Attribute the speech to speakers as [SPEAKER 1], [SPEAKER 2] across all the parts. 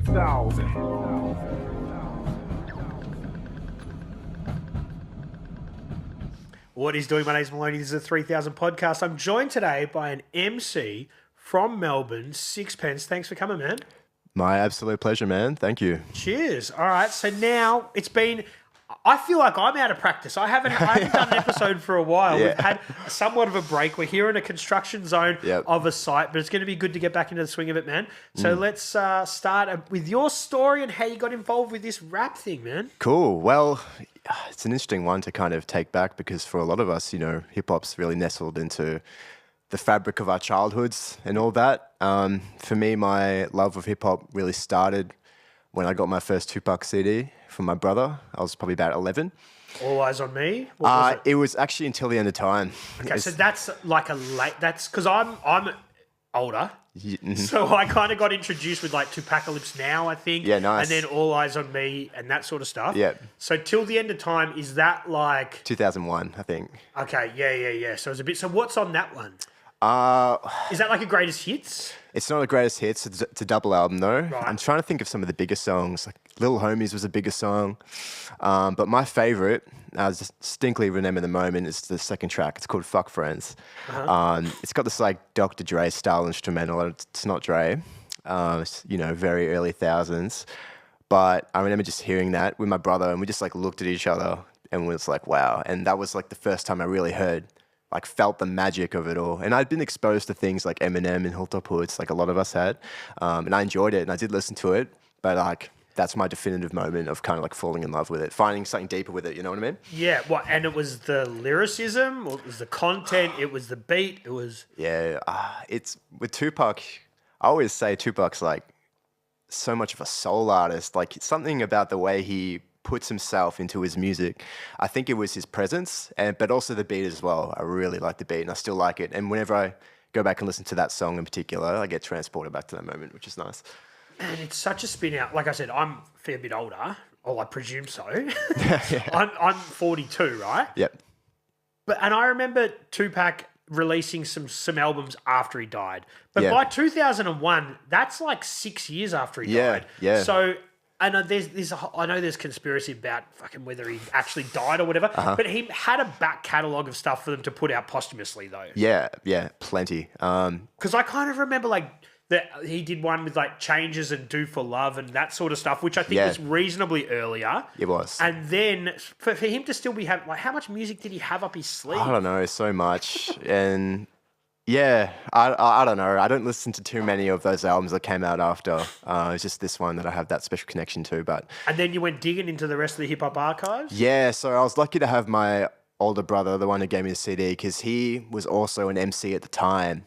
[SPEAKER 1] 3000.
[SPEAKER 2] What he's doing, my name's Maloney. This is a 3000 podcast. I'm joined today by an MC from Melbourne, Sixpence. Thanks for coming, man.
[SPEAKER 3] My absolute pleasure, man. Thank you.
[SPEAKER 2] Cheers. All right, so now it's been... I feel like I'm out of practice. I haven't done an episode for a while.
[SPEAKER 3] Yeah.
[SPEAKER 2] We've had somewhat of a break. We're here in a construction zone of a site, but it's going to be good to get back into the swing of it, man. So let's start with your story and how you got involved with this rap thing, man.
[SPEAKER 3] Cool. Well, it's an interesting one to kind of take back because for a lot of us, you know, hip hop's really nestled into the fabric of our childhoods and all that. For me, my love of hip hop really started when I got my first Tupac CD from my brother. I was probably about 11.
[SPEAKER 2] All Eyes on Me? What was it?
[SPEAKER 3] It was actually Until the End of Time.
[SPEAKER 2] Okay, so that's like a late... That's because I'm older.
[SPEAKER 3] Mm-hmm.
[SPEAKER 2] So I kind of got introduced with like Tupacalypse Now, I think.
[SPEAKER 3] Yeah, nice.
[SPEAKER 2] And then All Eyes on Me and that sort of stuff.
[SPEAKER 3] Yeah.
[SPEAKER 2] So Till the End of Time, is that like...
[SPEAKER 3] 2001, I think.
[SPEAKER 2] Okay, yeah. So it's a bit... So what's on that one? Is that like a greatest hits?
[SPEAKER 3] It's not a greatest hits. It's a double album, though.
[SPEAKER 2] Right.
[SPEAKER 3] I'm trying to think of some of the bigger songs. Like Little Homies was a bigger song. But my favorite, I distinctly remember the moment, is the second track. It's called Fuck Friends. It's got this like Dr. Dre style instrumental. It's not Dre. It's, you know, very early thousands. But I remember just hearing that with my brother, and we just like looked at each other and was like, wow. And that was like the first time I really felt the magic of it all. And I'd been exposed to things like Eminem and Hilltop Hoods, like a lot of us had. And I enjoyed it and I did listen to it, but like that's my definitive moment of kind of like falling in love with it, finding something deeper with it, you know what I mean?
[SPEAKER 2] Yeah, and it was the lyricism, or it was the content, it was the beat, it was...
[SPEAKER 3] Yeah, it's with Tupac, I always say Tupac's like so much of a soul artist, like something about the way he puts himself into his music. I think it was his presence, but also the beat as well. I really like the beat and I still like it. And whenever I go back and listen to that song in particular, I get transported back to that moment, which is nice.
[SPEAKER 2] And it's such a spin out. Like I said, I'm a fair bit older. Oh, I presume so.
[SPEAKER 3] Yeah.
[SPEAKER 2] I'm 42, right?
[SPEAKER 3] Yep.
[SPEAKER 2] And I remember Tupac releasing some albums after he died. But
[SPEAKER 3] Yeah.
[SPEAKER 2] by 2001, that's like 6 years after he
[SPEAKER 3] Yeah,
[SPEAKER 2] died.
[SPEAKER 3] yeah.
[SPEAKER 2] So I know there's conspiracy about fucking whether he actually died or whatever. But he had a back catalogue of stuff for them to put out posthumously, though.
[SPEAKER 3] Yeah, plenty.
[SPEAKER 2] Because I kind of remember like that he did one with like Changes and Do for Love and that sort of stuff, which I think was reasonably earlier.
[SPEAKER 3] It was.
[SPEAKER 2] And then for him to still be like, how much music did he have up his sleeve?
[SPEAKER 3] I don't know, so much. And yeah, I don't know. I don't listen to too many of those albums that came out after. It's just this one that I have that special connection to.
[SPEAKER 2] And then you went digging into the rest of the hip hop archives?
[SPEAKER 3] Yeah, so I was lucky to have my older brother, the one who gave me the CD, because he was also an MC at the time.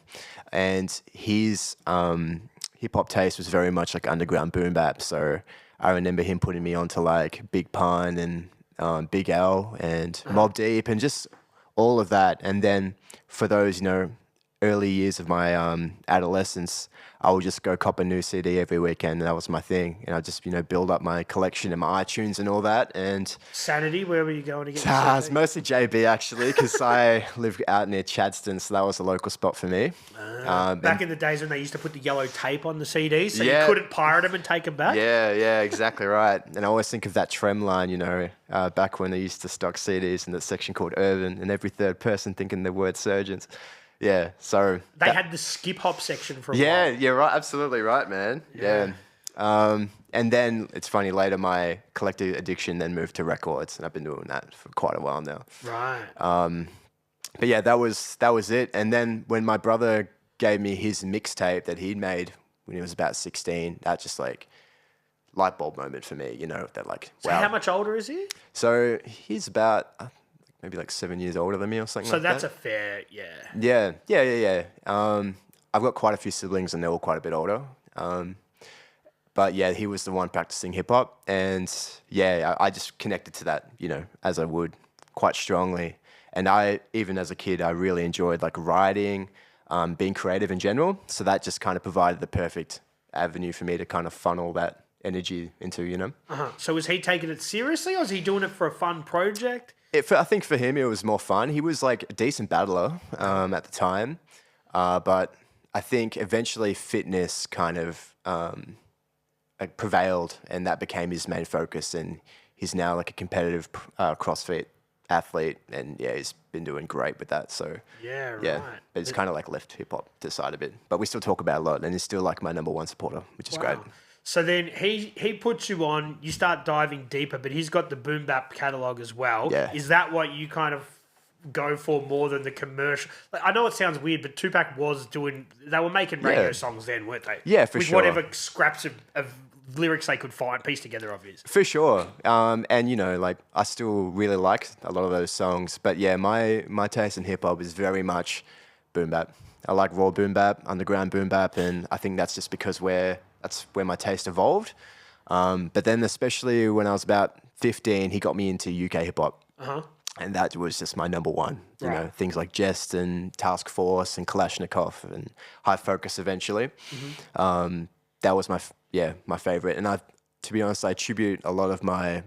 [SPEAKER 3] And his hip hop taste was very much like underground boom bap. So I remember him putting me onto like Big Pun and Big L and Mobb Deep and just all of that. And then for those, you know, early years of my adolescence, I would just go cop a new CD every weekend, and that was my thing. And I just, you know, build up my collection and my iTunes and all that. And
[SPEAKER 2] Sanity, where were you going to get your
[SPEAKER 3] it's mostly JB actually, because I live out near Chadstone, so that was a local spot for me.
[SPEAKER 2] Back in the days when they used to put the yellow tape on the CDs, so you
[SPEAKER 3] Yeah.
[SPEAKER 2] couldn't pirate them and take them back.
[SPEAKER 3] Yeah, exactly right. And I always think of that trem line, you know, back when they used to stock CDs in the section called Urban, and every third person thinking the word surgeons. Yeah, so
[SPEAKER 2] They had the skip hop section for a while.
[SPEAKER 3] yeah, you're right, absolutely right, man. Yeah. And then it's funny, later my collector addiction then moved to records, and I've been doing that for quite a while now.
[SPEAKER 2] Right.
[SPEAKER 3] But yeah, that was it. And then when my brother gave me his mixtape that he'd made when he was about 16, that just like light bulb moment for me, you know, that like,
[SPEAKER 2] So
[SPEAKER 3] wow.
[SPEAKER 2] how much older is he?
[SPEAKER 3] So he's about maybe like 7 years older than me or something
[SPEAKER 2] So
[SPEAKER 3] like
[SPEAKER 2] that's
[SPEAKER 3] that.
[SPEAKER 2] a fair, yeah.
[SPEAKER 3] Yeah. I've got quite a few siblings and they're all quite a bit older. But yeah, he was the one practicing hip hop. And yeah, I just connected to that, you know, as I would, quite strongly. And even as a kid, I really enjoyed like writing, being creative in general. So that just kind of provided the perfect avenue for me to kind of funnel that energy into, you know.
[SPEAKER 2] So was he taking it seriously, or was he doing it for a fun project?
[SPEAKER 3] I think for him, it was more fun. He was like a decent battler at the time. But I think eventually fitness kind of prevailed, and that became his main focus. And he's now like a competitive CrossFit athlete, and yeah, he's been doing great with that. So
[SPEAKER 2] Yeah,
[SPEAKER 3] yeah,
[SPEAKER 2] right.
[SPEAKER 3] but it's kind of like left hip hop to the side a bit, but we still talk about it a lot, and he's still like my number one supporter, which is great.
[SPEAKER 2] So then he puts you on, you start diving deeper, but he's got the boom bap catalog as well.
[SPEAKER 3] Yeah.
[SPEAKER 2] Is that what you kind of go for more than the commercial? Like, I know it sounds weird, but Tupac was doing, they were making radio songs then, weren't they?
[SPEAKER 3] Yeah, for
[SPEAKER 2] With
[SPEAKER 3] sure.
[SPEAKER 2] whatever scraps of lyrics they could find, piece together of his.
[SPEAKER 3] For sure. And you know, like I still really like a lot of those songs, but yeah, my taste in hip hop is very much boom bap. I like raw boom bap, underground boom bap, and I think that's just because that's where my taste evolved. But then especially when I was about 15, he got me into UK hip hop. And that was just my number one. You know, things like Jest and Task Force and Kalashnikov and High Focus eventually. That was my favorite. And to be honest, I attribute a lot of my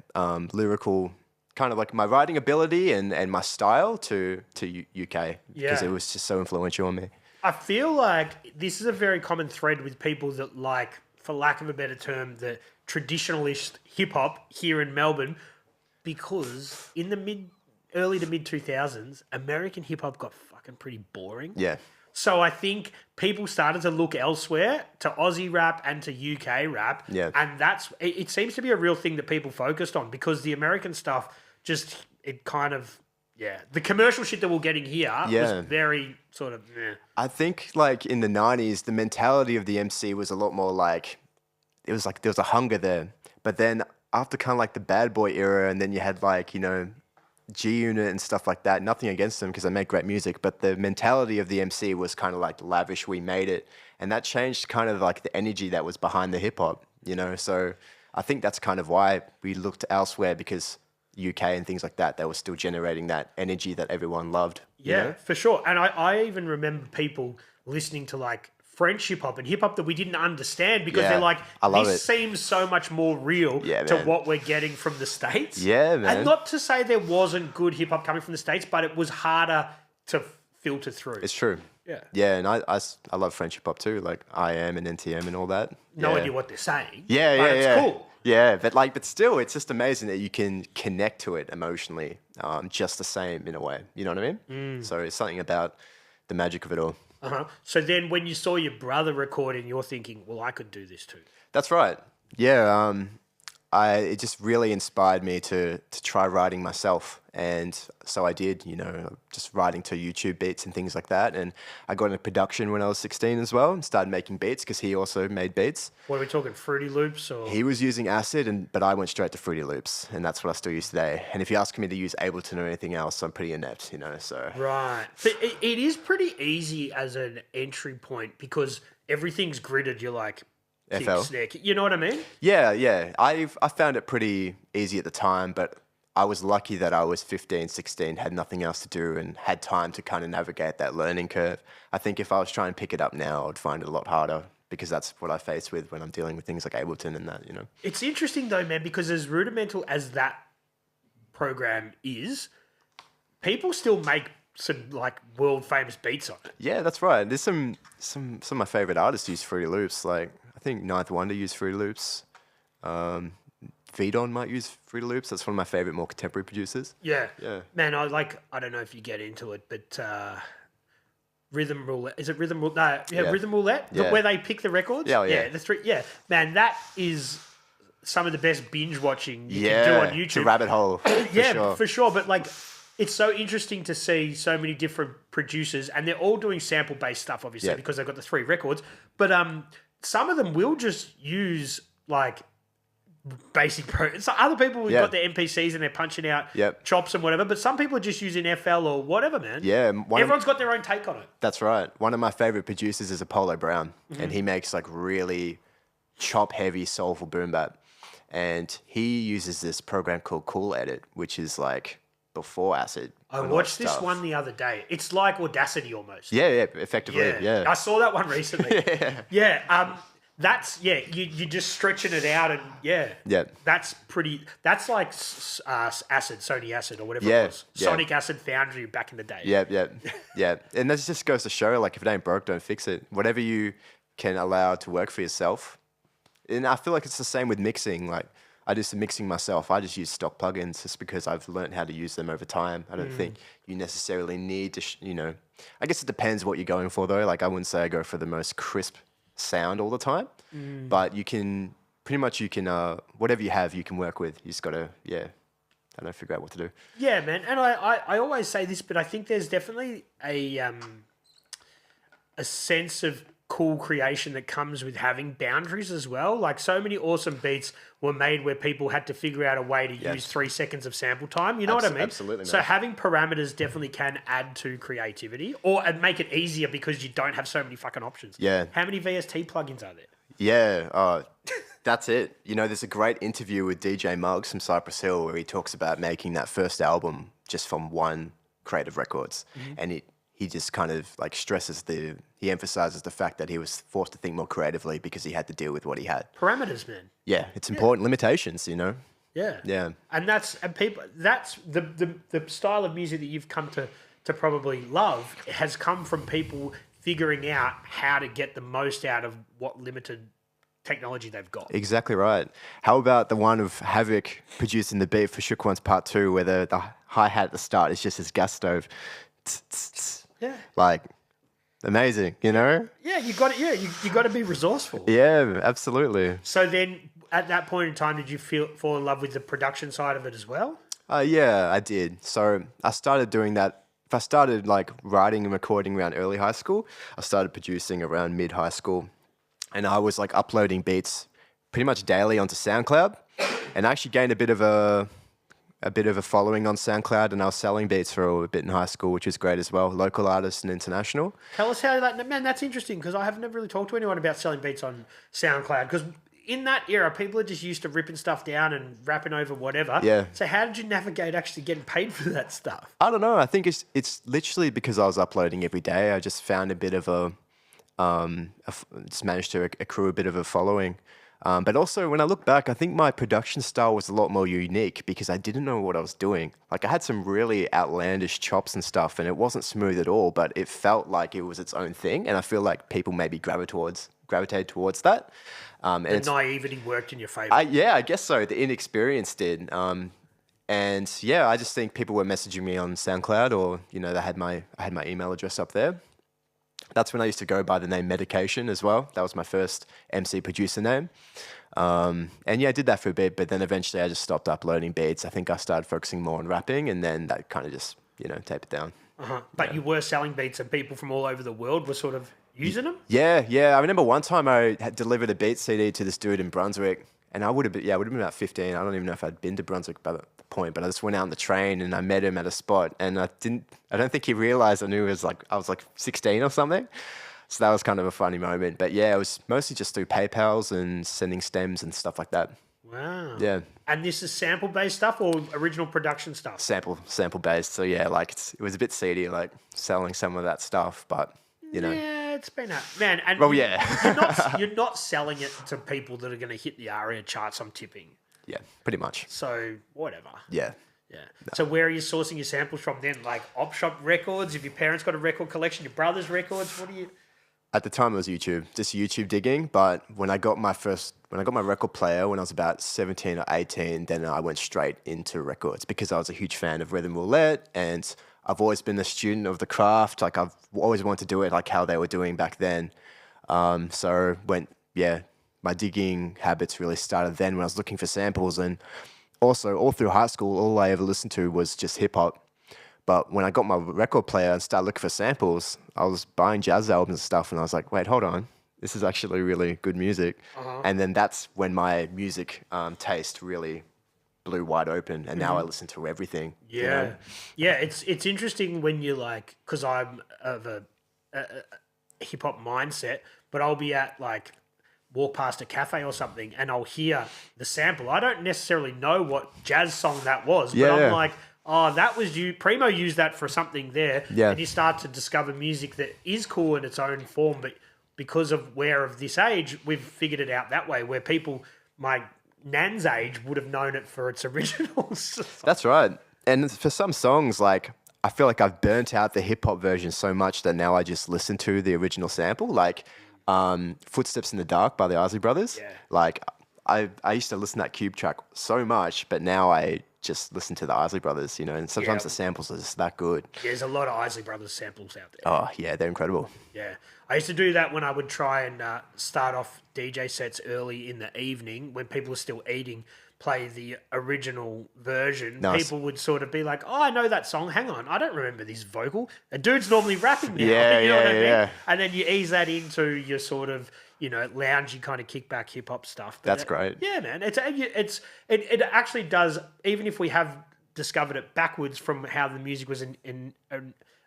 [SPEAKER 3] lyrical, kind of like my writing ability and my style to UK because it was just so influential on me.
[SPEAKER 2] I feel like this is a very common thread with people that like, for lack of a better term, the traditionalist hip hop here in Melbourne, because in the early to mid 2000s, American hip hop got fucking pretty boring.
[SPEAKER 3] Yeah.
[SPEAKER 2] So I think people started to look elsewhere to Aussie rap and to UK rap.
[SPEAKER 3] Yeah.
[SPEAKER 2] And it seems to be a real thing that people focused on, because the American stuff just, it kind of, the commercial shit that we're getting here was very sort of,
[SPEAKER 3] I think like in the 90s, the mentality of the MC was a lot more like, it was like there was a hunger there. But then after kind of like the bad boy era, and then you had like, you know, G Unit and stuff like that, nothing against them because they make great music, but the mentality of the MC was kind of like lavish, we made it. And that changed kind of like the energy that was behind the hip hop, you know? So I think that's kind of why we looked elsewhere, because UK and things like that, they were still generating that energy that everyone loved.
[SPEAKER 2] Yeah,
[SPEAKER 3] you know?
[SPEAKER 2] for sure. And I even remember people listening to like French hip hop and hip hop that we didn't understand, because they're like, this seems so much more real to what we're getting from the States.
[SPEAKER 3] Yeah, man.
[SPEAKER 2] And not to say there wasn't good hip hop coming from the States, but it was harder to filter through.
[SPEAKER 3] It's true.
[SPEAKER 2] Yeah.
[SPEAKER 3] Yeah, and I love French hip hop too, like I Am and NTM and all that.
[SPEAKER 2] No idea what they're saying.
[SPEAKER 3] Yeah,
[SPEAKER 2] but
[SPEAKER 3] yeah,
[SPEAKER 2] it's cool.
[SPEAKER 3] Yeah, but still, it's just amazing that you can connect to it emotionally, just the same in a way. You know what I mean? So it's something about the magic of it all.
[SPEAKER 2] So then when you saw your brother recording, you're thinking, well, I could do this too.
[SPEAKER 3] That's right. Yeah, it just really inspired me to try writing myself. And so I did, you know, just writing to YouTube beats and things like that. And I got into production when I was 16 as well and started making beats because he also made beats.
[SPEAKER 2] What are we talking, Fruity Loops? Or
[SPEAKER 3] He was using Acid, but I went straight to Fruity Loops, and that's what I still use today. And if you ask me to use Ableton or anything else, I'm pretty inept, you know, so.
[SPEAKER 2] Right. But it is pretty easy as an entry point because everything's gridded. You're like, kick,
[SPEAKER 3] FL.
[SPEAKER 2] snare, kick. You know what I mean?
[SPEAKER 3] Yeah. I found it pretty easy at the time, but I was lucky that I was 15, 16, had nothing else to do and had time to kind of navigate that learning curve. I think if I was trying to pick it up now, I'd find it a lot harder because that's what I face with when I'm dealing with things like Ableton and that, you know. It's
[SPEAKER 2] interesting though, man, because as rudimental as that program is, people still make some like world famous beats on it.
[SPEAKER 3] Yeah, that's right. There's some of my favorite artists use Fruity Loops. Like I think Ninth Wonder used Fruity Loops. Vidon might use Fruity Loops. That's one of my favorite, more contemporary producers.
[SPEAKER 2] Yeah. Man, I don't know if you get into it, but Rhythm Roulette. Is it Rhythm Roulette? No, Rhythm Roulette, where they pick the records.
[SPEAKER 3] Yeah.
[SPEAKER 2] The three. Yeah, man, that is some of the best binge watching you can do on YouTube.
[SPEAKER 3] It's a rabbit hole.
[SPEAKER 2] For sure. But like, it's so interesting to see so many different producers, and they're all doing sample based stuff, obviously, because they've got the three records. But some of them will just use like basic pro. So other people have got their MPCs and they're punching out chops and whatever, but some people are just using FL or whatever, man.
[SPEAKER 3] Yeah.
[SPEAKER 2] Everyone's got their own take on it.
[SPEAKER 3] That's right. One of my favorite producers is Apollo Brown, and he makes like really chop heavy, soulful boom bap. And he uses this program called Cool Edit, which is like before Acid.
[SPEAKER 2] I watched this one the other day. It's like Audacity almost.
[SPEAKER 3] Yeah, effectively. Yeah.
[SPEAKER 2] I saw that one recently. That's you're just stretching it out and that's like Acid, Sony Acid or whatever it was. Sonic Acid Foundry back in the day.
[SPEAKER 3] Yeah. And that just goes to show, like, if it ain't broke, don't fix it. Whatever you can allow to work for yourself, And I feel like it's the same with mixing. Like I do some mixing myself. I just use stock plugins just because I've learned how to use them over time. I don't think you necessarily need to, I guess it depends what you're going for though. Like I wouldn't say I go for the most crisp sound all the time, but you can whatever you have, you can work with. You just got to, I don't know, figure out what to do.
[SPEAKER 2] Yeah, man. And I always say this, but I think there's definitely a sense of cool creation that comes with having boundaries as well. Like so many awesome beats were made where people had to figure out a way to use 3 seconds of sample time. You know what I mean?
[SPEAKER 3] Absolutely.
[SPEAKER 2] So having parameters definitely can add to creativity or make it easier because you don't have so many fucking options.
[SPEAKER 3] Yeah.
[SPEAKER 2] How many VST plugins are there?
[SPEAKER 3] Yeah. That's it. There's a great interview with DJ Muggs from Cypress Hill where he talks about making that first album just from one Creative Records. And he just kind of like he emphasizes the fact that he was forced to think more creatively because he had to deal with what he had.
[SPEAKER 2] Parameters, man.
[SPEAKER 3] Yeah, it's important. Limitations,
[SPEAKER 2] Yeah.
[SPEAKER 3] Yeah.
[SPEAKER 2] And that's the style of music that you've come to probably love has come from people figuring out how to get the most out of what limited technology they've got.
[SPEAKER 3] Exactly right. How about the one of Havoc producing the beat for Shook Ones Part 2 where the hi-hat at the start is just his gas stove.
[SPEAKER 2] Yeah.
[SPEAKER 3] Like, amazing,
[SPEAKER 2] Yeah, you got it. Yeah, you got to be resourceful.
[SPEAKER 3] Yeah, absolutely.
[SPEAKER 2] So then, at that point in time, did you fall in love with the production side of it as well?
[SPEAKER 3] Yeah, I did. So I started doing that. If I started like writing and recording around early high school, I started producing around mid high school, and I was like uploading beats pretty much daily onto SoundCloud, and I actually gained a bit of a following on SoundCloud, and I was selling beats for a bit in high school, which was great as well. Local artists and international.
[SPEAKER 2] Tell us how that, man, that's interesting because I have never really talked to anyone about selling beats on SoundCloud because in that era, people are just used to ripping stuff down and rapping over whatever.
[SPEAKER 3] Yeah.
[SPEAKER 2] So how did you navigate actually getting paid for that stuff?
[SPEAKER 3] I don't know. I think it's literally because I was uploading every day. I just found a bit of just managed to accrue a bit of a following. But also, when I look back, I think my production style was a lot more unique because I didn't know what I was doing. Like, I had some really outlandish chops and stuff, and it wasn't smooth at all, but it felt like it was its own thing, and I feel like people maybe gravitated towards that.
[SPEAKER 2] And the naivety worked in your favour.
[SPEAKER 3] Yeah, I guess so. The inexperience did. And yeah, I just think people were messaging me on SoundCloud, or I had my email address up there. That's when I used to go by the name Medication as well. That was my first MC producer name. And yeah, I did that for a bit, but then eventually I just stopped uploading beats. I think I started focusing more on rapping, and then that kind of just, tapered down.
[SPEAKER 2] But you were selling beats and people from all over the world were sort of using them?
[SPEAKER 3] Yeah. I remember one time I had delivered a beat CD to this dude in Brunswick, and I would have been about 15. I don't even know if I'd been to Brunswick by that point, but I just went out on the train and I met him at a spot, and I don't think he realized I was like 16 or something. So that was kind of a funny moment. But yeah, it was mostly just through PayPals and sending stems and stuff like that.
[SPEAKER 2] Wow.
[SPEAKER 3] Yeah.
[SPEAKER 2] And this is sample-based stuff or original production stuff?
[SPEAKER 3] Sample-based. So yeah, like it was a bit seedy, like selling some of that stuff, but
[SPEAKER 2] Yeah, it's been man. And
[SPEAKER 3] well, yeah.
[SPEAKER 2] you're not selling it to people that are going to hit the ARIA charts. I'm tipping.
[SPEAKER 3] Yeah, pretty much.
[SPEAKER 2] So whatever.
[SPEAKER 3] Yeah.
[SPEAKER 2] No. So where are you sourcing your samples from then? Like Op Shop Records? If your parents got a record collection, your brother's records? What do you?
[SPEAKER 3] At the time, it was YouTube, just YouTube digging. But when I got my record player when I was about 17 or 18, then I went straight into records because I was a huge fan of Rhythm Roulette, and I've always been a student of the craft. Like I've always wanted to do it like how they were doing back then. So my digging habits really started then when I was looking for samples, and also all through high school, all I ever listened to was just hip hop. But when I got my record player and started looking for samples, I was buying jazz albums and stuff, and I was like, wait, hold on. This is actually really good music. And then that's when my music taste really blew wide open, and now I listen to everything.
[SPEAKER 2] Yeah. Yeah, it's interesting when you're like, because I'm of a hip-hop mindset, but I'll be at like, walk past a cafe or something and I'll hear the sample. I don't necessarily know what jazz song that was, but I'm like, oh, that was you. Primo used that for something there.
[SPEAKER 3] Yeah.
[SPEAKER 2] And you start to discover music that is cool in its own form, but because of we're of this age, we've figured it out that way, where people, my nan's age, would have known it for its originals.
[SPEAKER 3] That's right. And for some songs, like, I feel like I've burnt out the hip hop version so much that now I just listen to the original sample. Like, Footsteps in the Dark by the Aussie brothers.
[SPEAKER 2] Yeah.
[SPEAKER 3] Like, I used to listen to that Cube track so much, but now I just listen to the Aussie brothers, you know, and sometimes the samples are just that good.
[SPEAKER 2] There's a lot of Isley Brothers samples out there.
[SPEAKER 3] Oh, yeah, they're incredible.
[SPEAKER 2] Yeah. I used to do that when I would try and start off DJ sets early in the evening when people were still eating, play the original version.
[SPEAKER 3] Nice.
[SPEAKER 2] People would sort of be like, oh, I know that song. Hang on, I don't remember this vocal. A dude's normally rapping now.
[SPEAKER 3] Yeah,
[SPEAKER 2] you know what I mean?
[SPEAKER 3] yeah.
[SPEAKER 2] And then you ease that into your sort of, you know, loungy kind of kickback hip hop stuff. But
[SPEAKER 3] That's great.
[SPEAKER 2] Yeah, man. It actually does, even if we have discovered it backwards from how the music was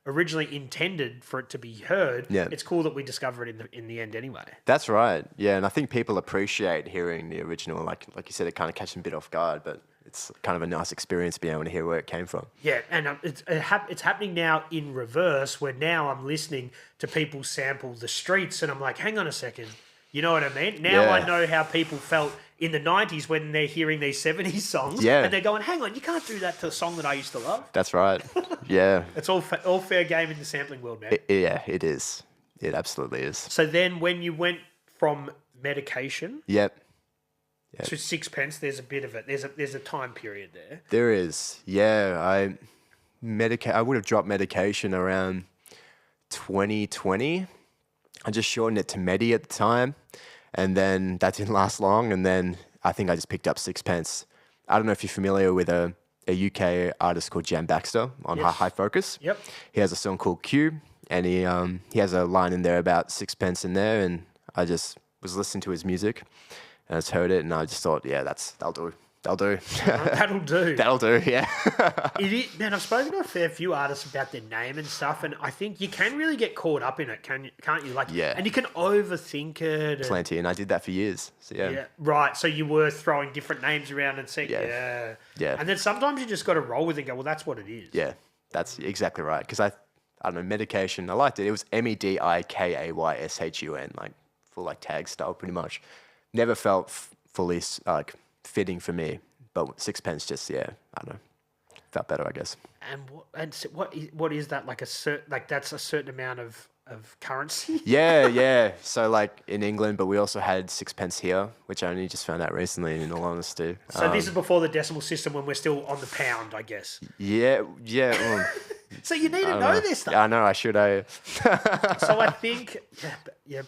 [SPEAKER 2] originally intended for it to be heard.
[SPEAKER 3] Yeah.
[SPEAKER 2] It's cool that we discover it in the end anyway.
[SPEAKER 3] That's right. Yeah, and I think people appreciate hearing the original. Like you said, it kind of catches them a bit off guard, but it's kind of a nice experience being able to hear where it came from.
[SPEAKER 2] Yeah, and it's happening now in reverse, where now I'm listening to people sample the streets, and I'm like, hang on a second. You know what I mean? Now
[SPEAKER 3] Yeah.
[SPEAKER 2] I know how people felt in the 90s when they're hearing these 70s songs.
[SPEAKER 3] Yeah.
[SPEAKER 2] And they're going, hang on, you can't do that to a song that I used to love.
[SPEAKER 3] That's right. Yeah.
[SPEAKER 2] It's all fair game in the sampling world, man.
[SPEAKER 3] Yeah, it is. It absolutely is.
[SPEAKER 2] So then when you went from Medication
[SPEAKER 3] Yep.
[SPEAKER 2] to Sixpence, there's a bit of it. There's a time period there.
[SPEAKER 3] There is. Yeah, I would have dropped Medication around 2020. I just shortened it to Medi at the time, and then that didn't last long, and then I think I just picked up Sixpence. I don't know if you're familiar with a UK artist called Jan Baxter on
[SPEAKER 2] Yes.
[SPEAKER 3] High Focus.
[SPEAKER 2] Yep.
[SPEAKER 3] He has a song called Q, and he has a line in there about Sixpence in there, and I just was listening to his music, and I just heard it, and I just thought, yeah, that'll do. That'll do.
[SPEAKER 2] That'll do.
[SPEAKER 3] That'll do, yeah.
[SPEAKER 2] Man, I've spoken to a fair few artists about their name and stuff, and I think you can really get caught up in it, can't you? Like,
[SPEAKER 3] Yeah.
[SPEAKER 2] And you can overthink it. And,
[SPEAKER 3] Plenty, and I did that for years. So,
[SPEAKER 2] yeah, right. So you were throwing different names around and saying,
[SPEAKER 3] Yeah.
[SPEAKER 2] yeah. And then sometimes you just got to roll with it and go, well, that's what it is.
[SPEAKER 3] Yeah, that's exactly right. Because I don't know, Medication, I liked it. It was MEDIKAYSHUN, like full like tag style pretty much. Never felt fully like fitting for me. But Sixpence just, I don't know, felt better, I guess.
[SPEAKER 2] And what is that, like that's a certain amount of currency?
[SPEAKER 3] Yeah. So like in England, but we also had Sixpence here, which I only just found out recently, in all honesty.
[SPEAKER 2] So this is before the decimal system when we're still on the pound, I guess.
[SPEAKER 3] Yeah.
[SPEAKER 2] So you need to know this stuff.
[SPEAKER 3] I know, I should.
[SPEAKER 2] So I think,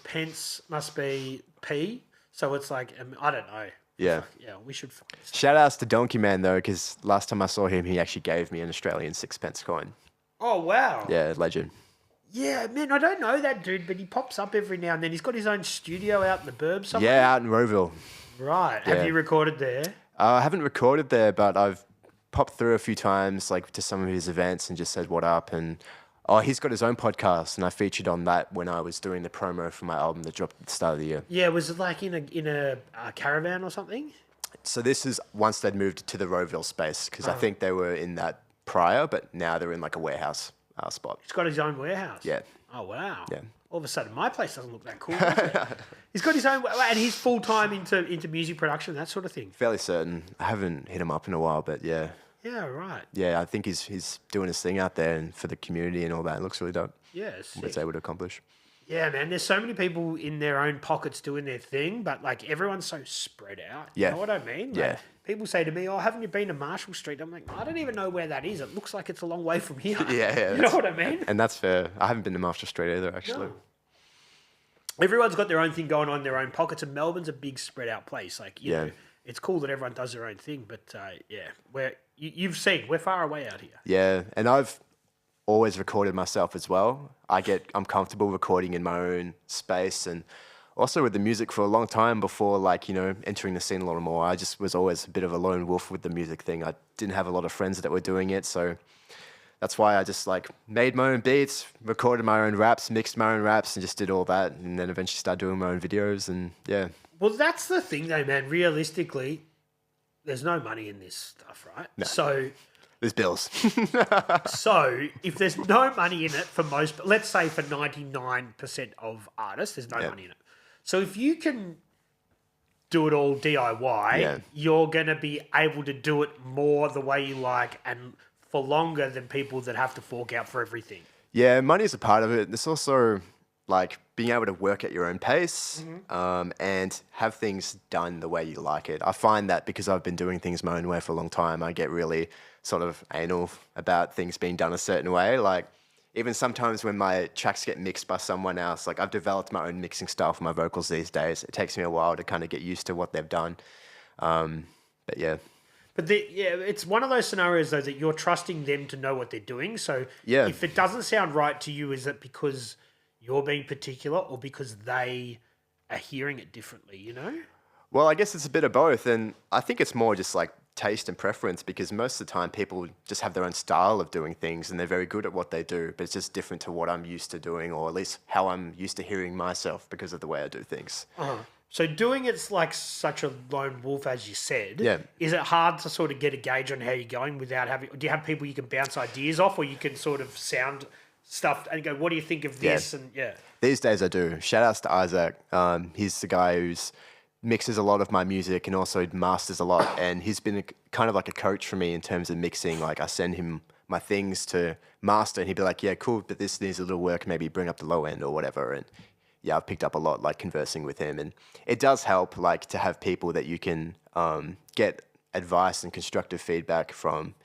[SPEAKER 2] pence must be P. So it's like, I don't know.
[SPEAKER 3] Yeah.
[SPEAKER 2] Yeah, we should find this.
[SPEAKER 3] Shout outs to Donkey Man, though, because last time I saw him, he actually gave me an Australian Sixpence coin.
[SPEAKER 2] Oh, wow.
[SPEAKER 3] Yeah, legend.
[SPEAKER 2] Yeah, man, I don't know that dude, but he pops up every now and then. He's got his own studio out in the burbs somewhere.
[SPEAKER 3] Yeah, out in Rowville.
[SPEAKER 2] Right.
[SPEAKER 3] Yeah.
[SPEAKER 2] Have you recorded there?
[SPEAKER 3] I haven't recorded there, but I've popped through a few times, like to some of his events, and just said what up. And he's got his own podcast, and I featured on that when I was doing the promo for my album that dropped at the start of the year.
[SPEAKER 2] Yeah, was it like in a caravan or something?
[SPEAKER 3] So this is once they'd moved to the Rowville space, because I think they were in that prior, but now they're in like a warehouse spot.
[SPEAKER 2] He's got his own warehouse.
[SPEAKER 3] Yeah.
[SPEAKER 2] Oh, wow.
[SPEAKER 3] Yeah.
[SPEAKER 2] All of a sudden, my place doesn't look that cool, does it? He's got his own, and he's full-time into music production, that sort of thing.
[SPEAKER 3] Fairly certain. I haven't hit him up in a while, but yeah.
[SPEAKER 2] Yeah, right.
[SPEAKER 3] Yeah, I think he's doing his thing out there and for the community and all that. It looks really dope.
[SPEAKER 2] Yeah,
[SPEAKER 3] What
[SPEAKER 2] sick.
[SPEAKER 3] it's able to accomplish.
[SPEAKER 2] Yeah, man. There's so many people in their own pockets doing their thing, but like everyone's so spread out.
[SPEAKER 3] Yeah.
[SPEAKER 2] You know what I mean? Like,
[SPEAKER 3] Yeah.
[SPEAKER 2] people say to me, "Oh, haven't you been to Marshall Street?" I'm like, I don't even know where that is. It looks like it's a long way from here.
[SPEAKER 3] Yeah.
[SPEAKER 2] You know what I mean?
[SPEAKER 3] And that's fair. I haven't been to Marshall Street either, actually.
[SPEAKER 2] No. Everyone's got their own thing going on in their own pockets, and Melbourne's a big spread out place. Like, you know, it's cool that everyone does their own thing, but you've seen we're far away out here.
[SPEAKER 3] Yeah, and I've always recorded myself as well. I'm comfortable recording in my own space, and also with the music for a long time before, like, entering the scene a lot more. I just was always a bit of a lone wolf with the music thing. I didn't have a lot of friends that were doing it, so that's why I just like made my own beats, recorded my own raps, mixed my own raps, and just did all that, and then eventually started doing my own videos, and yeah.
[SPEAKER 2] Well, that's the thing, though, man. Realistically, there's no money in this stuff, right?
[SPEAKER 3] No.
[SPEAKER 2] So
[SPEAKER 3] There's bills.
[SPEAKER 2] So if there's no money in it for most, let's say for 99% of artists, there's no money in it. So if you can do it all DIY, you're going to be able to do it more the way you like and for longer than people that have to fork out for everything.
[SPEAKER 3] Yeah, money is a part of it. There's also like being able to work at your own pace and have things done the way you like it. I find that because I've been doing things my own way for a long time, I get really sort of anal about things being done a certain way. Like even sometimes when my tracks get mixed by someone else, like I've developed my own mixing style for my vocals these days. It takes me a while to kind of get used to what they've done. But yeah.
[SPEAKER 2] But it's one of those scenarios though that you're trusting them to know what they're doing. So if it doesn't sound right to you, is it because you're being particular or because they are hearing it differently, you know?
[SPEAKER 3] Well, I guess it's a bit of both. And I think it's more just like taste and preference, because most of the time people just have their own style of doing things and they're very good at what they do, but it's just different to what I'm used to doing, or at least how I'm used to hearing myself because of the way I do things.
[SPEAKER 2] So doing it's like such a lone wolf, as you said. Yeah. Is it hard to sort of get a gauge on how you're going without having... Do you have people you can bounce ideas off, or you can sort of sound stuff and go, what do you think of this? And
[SPEAKER 3] these days I do. Shout outs to Isaac. He's the guy who's mixes a lot of my music and also masters a lot. And he's been kind of like a coach for me in terms of mixing. Like I send him my things to master and he'd be like, yeah, cool, but this needs a little work. Maybe bring up the low end or whatever. And yeah, I've picked up a lot, like conversing with him, and it does help, like to have people that you can get advice and constructive feedback from.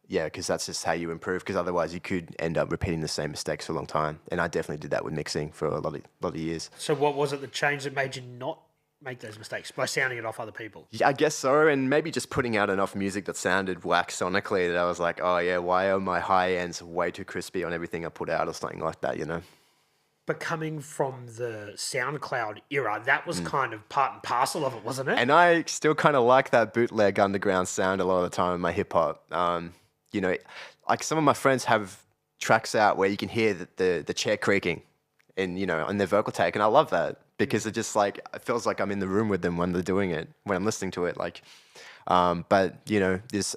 [SPEAKER 3] Yeah, because that's just how you improve. Because otherwise, you could end up repeating the same mistakes for a long time. And I definitely did that with mixing for a lot of years.
[SPEAKER 2] So, what was it that changed that made you not make those mistakes by sounding it off other people?
[SPEAKER 3] Yeah, I guess so, and maybe just putting out enough music that sounded whack sonically that I was like, oh yeah, why are my high ends way too crispy on everything I put out or something like that, you know?
[SPEAKER 2] But coming from the SoundCloud era, that was kind of part and parcel of it, wasn't it?
[SPEAKER 3] And I still kind of like that bootleg underground sound a lot of the time in my hip hop. You know, like some of my friends have tracks out where you can hear the chair creaking and, you know, on their vocal take. And I love that because it just like, it feels like I'm in the room with them when they're doing it, when I'm listening to it. Like, but, you know, there's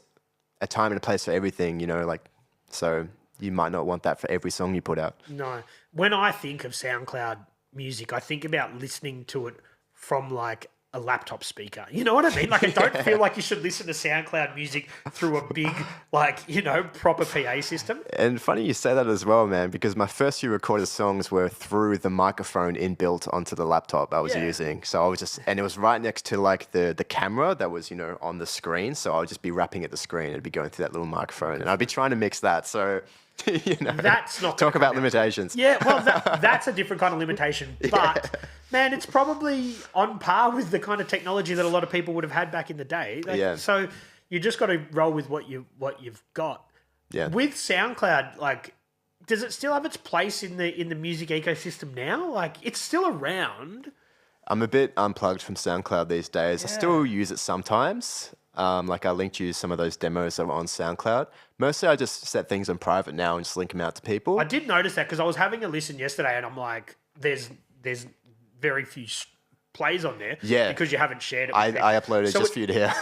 [SPEAKER 3] a time and a place for everything, you know, like, so you might not want that for every song you put out.
[SPEAKER 2] No. When I think of SoundCloud music, I think about listening to it from like a laptop speaker. You know what I mean? Like I don't feel like you should listen to SoundCloud music through a big, like, you know, proper PA system.
[SPEAKER 3] And funny you say that as well, man, because my first few recorded songs were through the microphone inbuilt onto the laptop I was using. So I was just, and it was right next to like the camera that was, you know, on the screen. So I would just be rapping at the screen. It'd be going through that little microphone and I'd be trying to mix that. So, you know,
[SPEAKER 2] that's not
[SPEAKER 3] talk about limitations.
[SPEAKER 2] Yeah, well, that's a different kind of limitation. But man, it's probably on par with the kind of technology that a lot of people would have had back in the day. Like, so you just got to roll with what you've got. Yeah. With SoundCloud, like, does it still have its place in the music ecosystem now? Like, it's still around.
[SPEAKER 3] I'm a bit unplugged from SoundCloud these days. I still use it sometimes. Like I linked you some of those demos that were on SoundCloud. Mostly I just set things on private now and just link them out to people.
[SPEAKER 2] I did notice that because I was having a listen yesterday and I'm like, there's very few plays on there because you haven't shared it with me.
[SPEAKER 3] I uploaded it just for you to hear.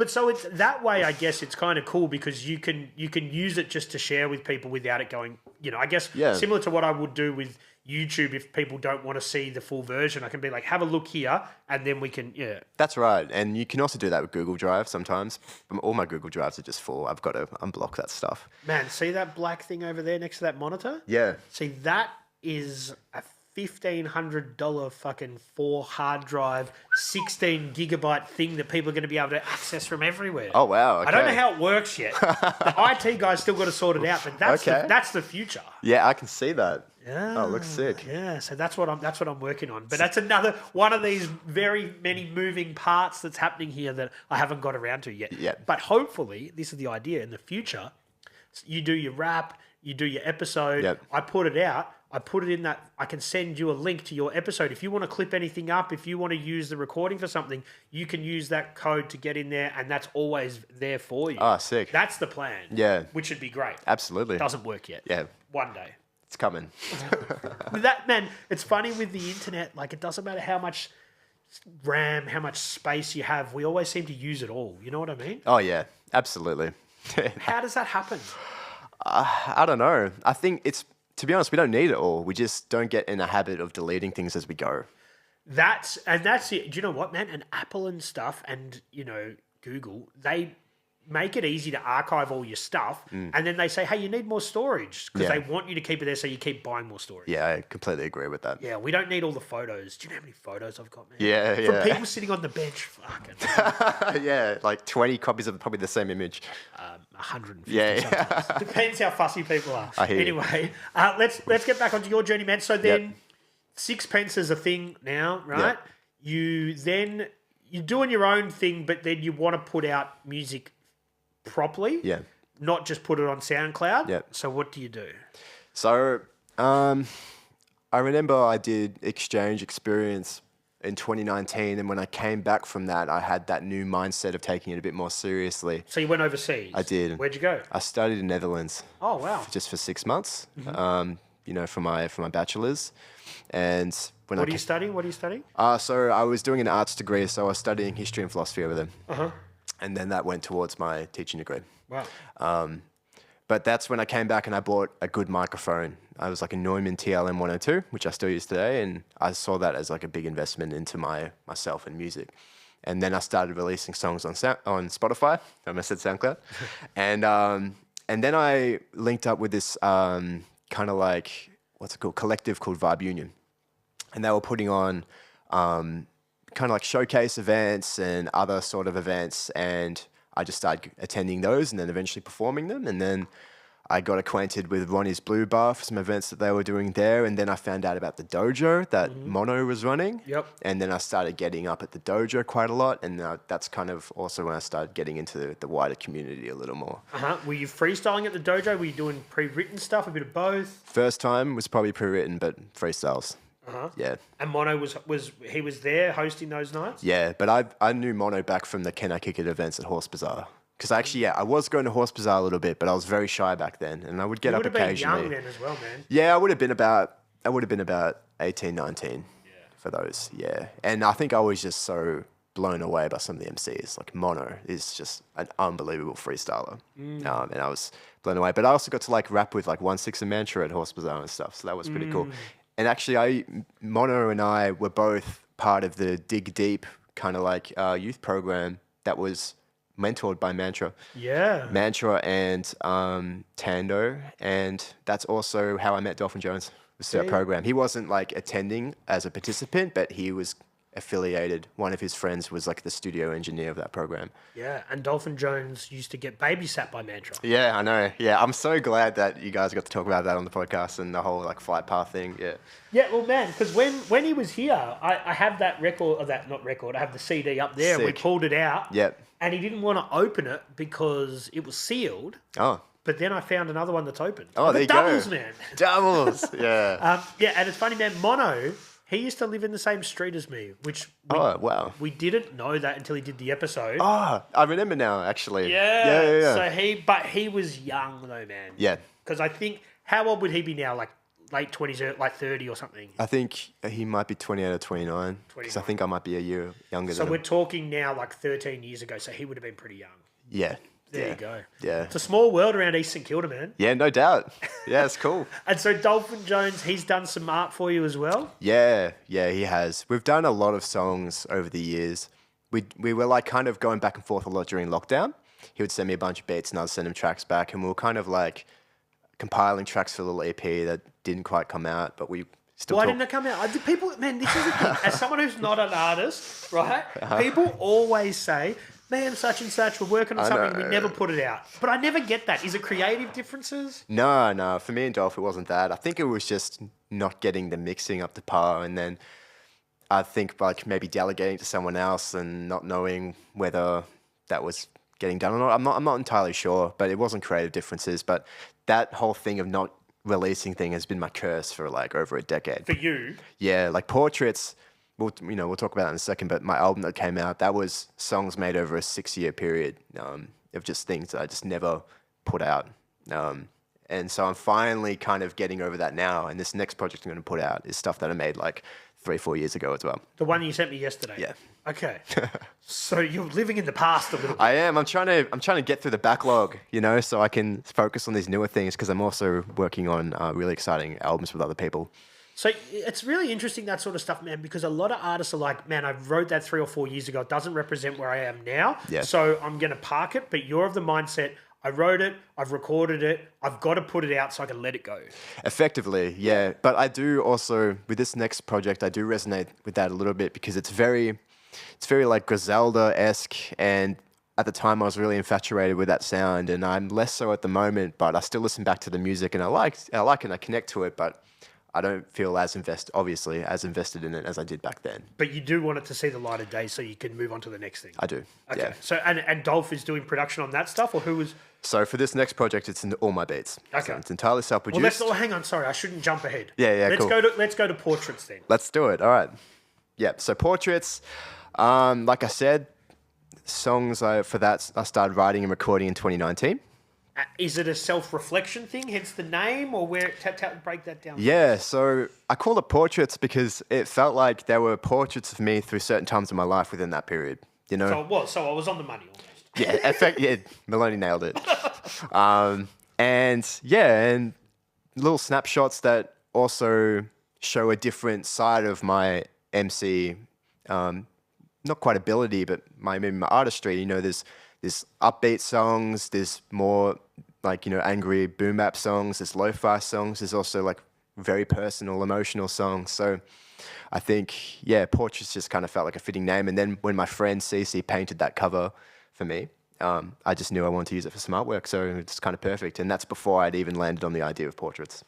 [SPEAKER 2] So it's that way. I guess it's kind of cool because you can use it just to share with people without it going, you know, I guess similar to what I would do with YouTube. If people don't want to see the full version, I can be like, have a look here and then we can,
[SPEAKER 3] That's right. And you can also do that with Google Drive sometimes. All my Google Drives are just full. I've got to unblock that stuff.
[SPEAKER 2] Man, see that black thing over there next to that monitor?
[SPEAKER 3] Yeah.
[SPEAKER 2] See, that is a $1,500 fucking Fore hard drive, 16 gigabyte thing that people are going to be able to access from everywhere.
[SPEAKER 3] Oh, wow. Okay.
[SPEAKER 2] I don't know how it works yet. The IT guys still got to sort it out, but that's the future.
[SPEAKER 3] Yeah, I can see that.
[SPEAKER 2] Yeah.
[SPEAKER 3] Oh, it looks sick.
[SPEAKER 2] Yeah, so that's what I'm working on. But that's another one of these very many moving parts that's happening here that I haven't got around to yet.
[SPEAKER 3] Yeah.
[SPEAKER 2] But hopefully, this is the idea in the future. You do your rap, you do your episode.
[SPEAKER 3] Yep.
[SPEAKER 2] I put it out. I put it in that. I can send you a link to your episode. If you want to clip anything up, if you want to use the recording for something, you can use that code to get in there, and that's always there for you.
[SPEAKER 3] Oh, sick.
[SPEAKER 2] That's the plan.
[SPEAKER 3] Yeah.
[SPEAKER 2] Which would be great.
[SPEAKER 3] Absolutely.
[SPEAKER 2] Doesn't work yet.
[SPEAKER 3] Yeah.
[SPEAKER 2] One day.
[SPEAKER 3] It's coming.
[SPEAKER 2] With that, man, it's funny with the internet. Like, it doesn't matter how much RAM, how much space you have. We always seem to use it all. You know what I mean?
[SPEAKER 3] Oh, yeah. Absolutely.
[SPEAKER 2] How does that happen?
[SPEAKER 3] I don't know. I think it's, to be honest, we don't need it all. We just don't get in the habit of deleting things as we go.
[SPEAKER 2] That's it. Do you know what, man? And Apple and stuff and, you know, Google, make it easy to archive all your stuff, and then they say, hey, you need more storage because they want you to keep it there so you keep buying more storage.
[SPEAKER 3] Yeah, I completely agree with that.
[SPEAKER 2] Yeah, we don't need all the photos. Do you know how many photos I've got, man?
[SPEAKER 3] Yeah,
[SPEAKER 2] From people sitting on the bench. Fucking
[SPEAKER 3] Yeah, like 20 copies of probably the same image.
[SPEAKER 2] 150
[SPEAKER 3] Yeah.
[SPEAKER 2] sometimes. Depends how fussy people are.
[SPEAKER 3] I hear you.
[SPEAKER 2] Anyway, let's get back onto your journey, man. So then Sixpence is a thing now, right?
[SPEAKER 3] Yep.
[SPEAKER 2] You're doing your own thing, but then you want to put out music properly.
[SPEAKER 3] Yeah.
[SPEAKER 2] Not just put it on SoundCloud.
[SPEAKER 3] Yep.
[SPEAKER 2] So what do you do?
[SPEAKER 3] So, I remember I did exchange experience in 2019, and when I came back from that, I had that new mindset of taking it a bit more seriously.
[SPEAKER 2] So you went overseas?
[SPEAKER 3] I did.
[SPEAKER 2] Where'd you go?
[SPEAKER 3] I studied in Netherlands.
[SPEAKER 2] Oh, wow.
[SPEAKER 3] Just for 6 months, for my bachelor's. And when
[SPEAKER 2] What are you studying?
[SPEAKER 3] So I was doing an arts degree, so I was studying history and philosophy over there.
[SPEAKER 2] Uh-huh.
[SPEAKER 3] And then that went towards my teaching degree.
[SPEAKER 2] Wow.
[SPEAKER 3] But that's when I came back and I bought a good microphone. I was like a Neumann TLM 102, which I still use today. And I saw that as like a big investment into myself and music. And then I started releasing songs on Spotify. I almost said SoundCloud. And then I linked up with this kind of like, what's it called? Collective called Vibe Union. And they were putting on kind of like showcase events and other sort of events. And I just started attending those and then eventually performing them. And then I got acquainted with Ronnie's Blue Bar for some events that they were doing there. And then I found out about the dojo that Mono was running.
[SPEAKER 2] Yep.
[SPEAKER 3] And then I started getting up at the dojo quite a lot. And that's kind of also when I started getting into the wider community a little more.
[SPEAKER 2] Uh-huh. Were you freestyling at the dojo? Were you doing pre-written stuff, a bit of both?
[SPEAKER 3] First time was probably pre-written, but freestyles.
[SPEAKER 2] Uh-huh.
[SPEAKER 3] Yeah.
[SPEAKER 2] And Mono was there hosting those nights?
[SPEAKER 3] Yeah, but I knew Mono back from the Can I Kick It events at Horse Bazaar. Because actually, I was going to Horse Bazaar a little bit, but I was very shy back then, and I would get up occasionally.
[SPEAKER 2] You would have been young then as well, man.
[SPEAKER 3] Yeah, I would have been about 18, 19 for those, yeah. And I think I was just so blown away by some of the MCs. Like Mono is just an unbelievable freestyler. And I was blown away. But I also got to like rap with like 1-6 and Mantra at Horse Bazaar and stuff, so that was pretty cool. And actually, Mono and I were both part of the Dig Deep kind of like youth program that was mentored by Mantra.
[SPEAKER 2] Yeah.
[SPEAKER 3] Mantra and Tando. And that's also how I met Dolphin Jones, was through that program. He wasn't like attending as a participant, but he was affiliated. One of his friends was like the studio engineer of that program.
[SPEAKER 2] Yeah, and Dolphin Jones used to get babysat by Mantra.
[SPEAKER 3] Yeah, I know. Yeah, I'm so glad that you guys got to talk about that on the podcast and the whole like flight path thing. Yeah.
[SPEAKER 2] Yeah, well, man, because when he was here, I have that record, or that not record, I have the CD up there. And we pulled it out.
[SPEAKER 3] Yep.
[SPEAKER 2] And he didn't want to open it because it was sealed.
[SPEAKER 3] Oh.
[SPEAKER 2] But then I found another one that's open.
[SPEAKER 3] Oh, there you
[SPEAKER 2] doubles,
[SPEAKER 3] go.
[SPEAKER 2] Man.
[SPEAKER 3] Doubles, yeah.
[SPEAKER 2] Yeah, and it's funny, man. Mono, he used to live in the same street as me, which we didn't know that until he did the episode.
[SPEAKER 3] Oh, I remember now, actually.
[SPEAKER 2] Yeah. So he was young though, man.
[SPEAKER 3] Yeah.
[SPEAKER 2] Because I think, how old would he be now? Like late 20s, like 30 or something?
[SPEAKER 3] I think he might be 28 or 29. Because I think I might be a year younger than him.
[SPEAKER 2] So we're talking now like 13 years ago. So he would have been pretty young.
[SPEAKER 3] Yeah.
[SPEAKER 2] There you go.
[SPEAKER 3] Yeah.
[SPEAKER 2] It's a small world around East St Kilda, man.
[SPEAKER 3] Yeah, no doubt. Yeah, it's cool.
[SPEAKER 2] And so Dolphin Jones, he's done some art for you as well?
[SPEAKER 3] Yeah, he has. We've done a lot of songs over the years. We were like kind of going back and forth a lot during lockdown. He would send me a bunch of beats and I'd send him tracks back, and we were kind of like compiling tracks for a little EP that didn't quite come out, but we still
[SPEAKER 2] Why didn't it come out? People, man, this is the thing. As someone who's not an artist, right? People always say, man, such and such, we're working on something, we never put it out. But I never get that. Is it creative differences?
[SPEAKER 3] No. For me and Dolph, it wasn't that. I think it was just not getting the mixing up to par, and then I think like maybe delegating to someone else and not knowing whether that was getting done or not. I'm not entirely sure, but it wasn't creative differences. But that whole thing of not releasing thing has been my curse for like over a decade.
[SPEAKER 2] For you?
[SPEAKER 3] Yeah, like Portraits. We'll talk about that in a second. But my album that came out, that was songs made over a 6-year period of just things that I just never put out. And so I'm finally kind of getting over that now. And this next project I'm going to put out is stuff that I made like 3-4 years ago as well.
[SPEAKER 2] The one you sent me yesterday?
[SPEAKER 3] Yeah.
[SPEAKER 2] Okay. So you're living in the past a little bit.
[SPEAKER 3] I am. I'm trying to get through the backlog, so I can focus on these newer things, because I'm also working on really exciting albums with other people.
[SPEAKER 2] So it's really interesting, that sort of stuff, man, because a lot of artists are like, man, I wrote that 3 or 4 years ago. It doesn't represent where I am now.
[SPEAKER 3] Yeah.
[SPEAKER 2] So I'm going to park it. But you're of the mindset, I wrote it, I've recorded it, I've got to put it out so I can let it go. Effectively,
[SPEAKER 3] yeah. But I do also, with this next project, I do resonate with that a little bit because it's very like Griselda-esque, and at the time I was really infatuated with that sound, and I'm less so at the moment, but I still listen back to the music and I like it and I connect to it, but I don't feel as invested in it as I did back then.
[SPEAKER 2] But you do want it to see the light of day so you can move on to the next thing.
[SPEAKER 3] I do.
[SPEAKER 2] Okay.
[SPEAKER 3] Yeah.
[SPEAKER 2] So and Dolph is doing production on that stuff, or who was?
[SPEAKER 3] So for this next project, it's in all my beats.
[SPEAKER 2] Okay.
[SPEAKER 3] So it's entirely self-produced.
[SPEAKER 2] Well, hang on. Sorry, I shouldn't jump ahead.
[SPEAKER 3] Yeah,
[SPEAKER 2] let's
[SPEAKER 3] cool.
[SPEAKER 2] Let's go to portraits then.
[SPEAKER 3] Let's do it. All right. Yeah. So portraits, like I said, songs for that I started writing and recording in 2019.
[SPEAKER 2] Is it a self-reflection thing, hence the name, or where? Break that down.
[SPEAKER 3] Yeah, so I call it portraits because it felt like there were portraits of me through certain times of my life within that period. You know.
[SPEAKER 2] So it was. So I was on the money almost.
[SPEAKER 3] Yeah, Maloney nailed it. And little snapshots that also show a different side of my MC, not quite ability, but maybe my artistry. You know, there's upbeat songs, there's more like, you know, angry boom bap songs, there's lo-fi songs, there's also like very personal, emotional songs. So I think, yeah, portraits just kind of felt like a fitting name. And then when my friend Cece painted that cover for me, I just knew I wanted to use it for some artwork. So it's kind of perfect. And that's before I'd even landed on the idea of portraits.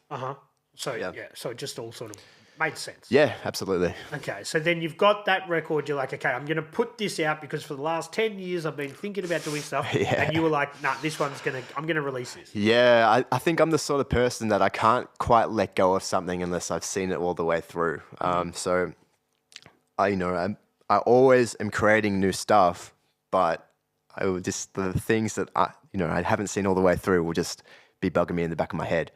[SPEAKER 2] So so it just all sort of made sense.
[SPEAKER 3] Yeah, absolutely.
[SPEAKER 2] Okay, so then you've got that record. You're like, okay, I'm going to put this out because for the last 10 years I've been thinking about doing stuff.
[SPEAKER 3] Yeah.
[SPEAKER 2] And you were like, nah, I'm going to release this.
[SPEAKER 3] Yeah, I think I'm the sort of person that I can't quite let go of something unless I've seen it all the way through. So I always am creating new stuff, but the things that I haven't seen all the way through will just be bugging me in the back of my head.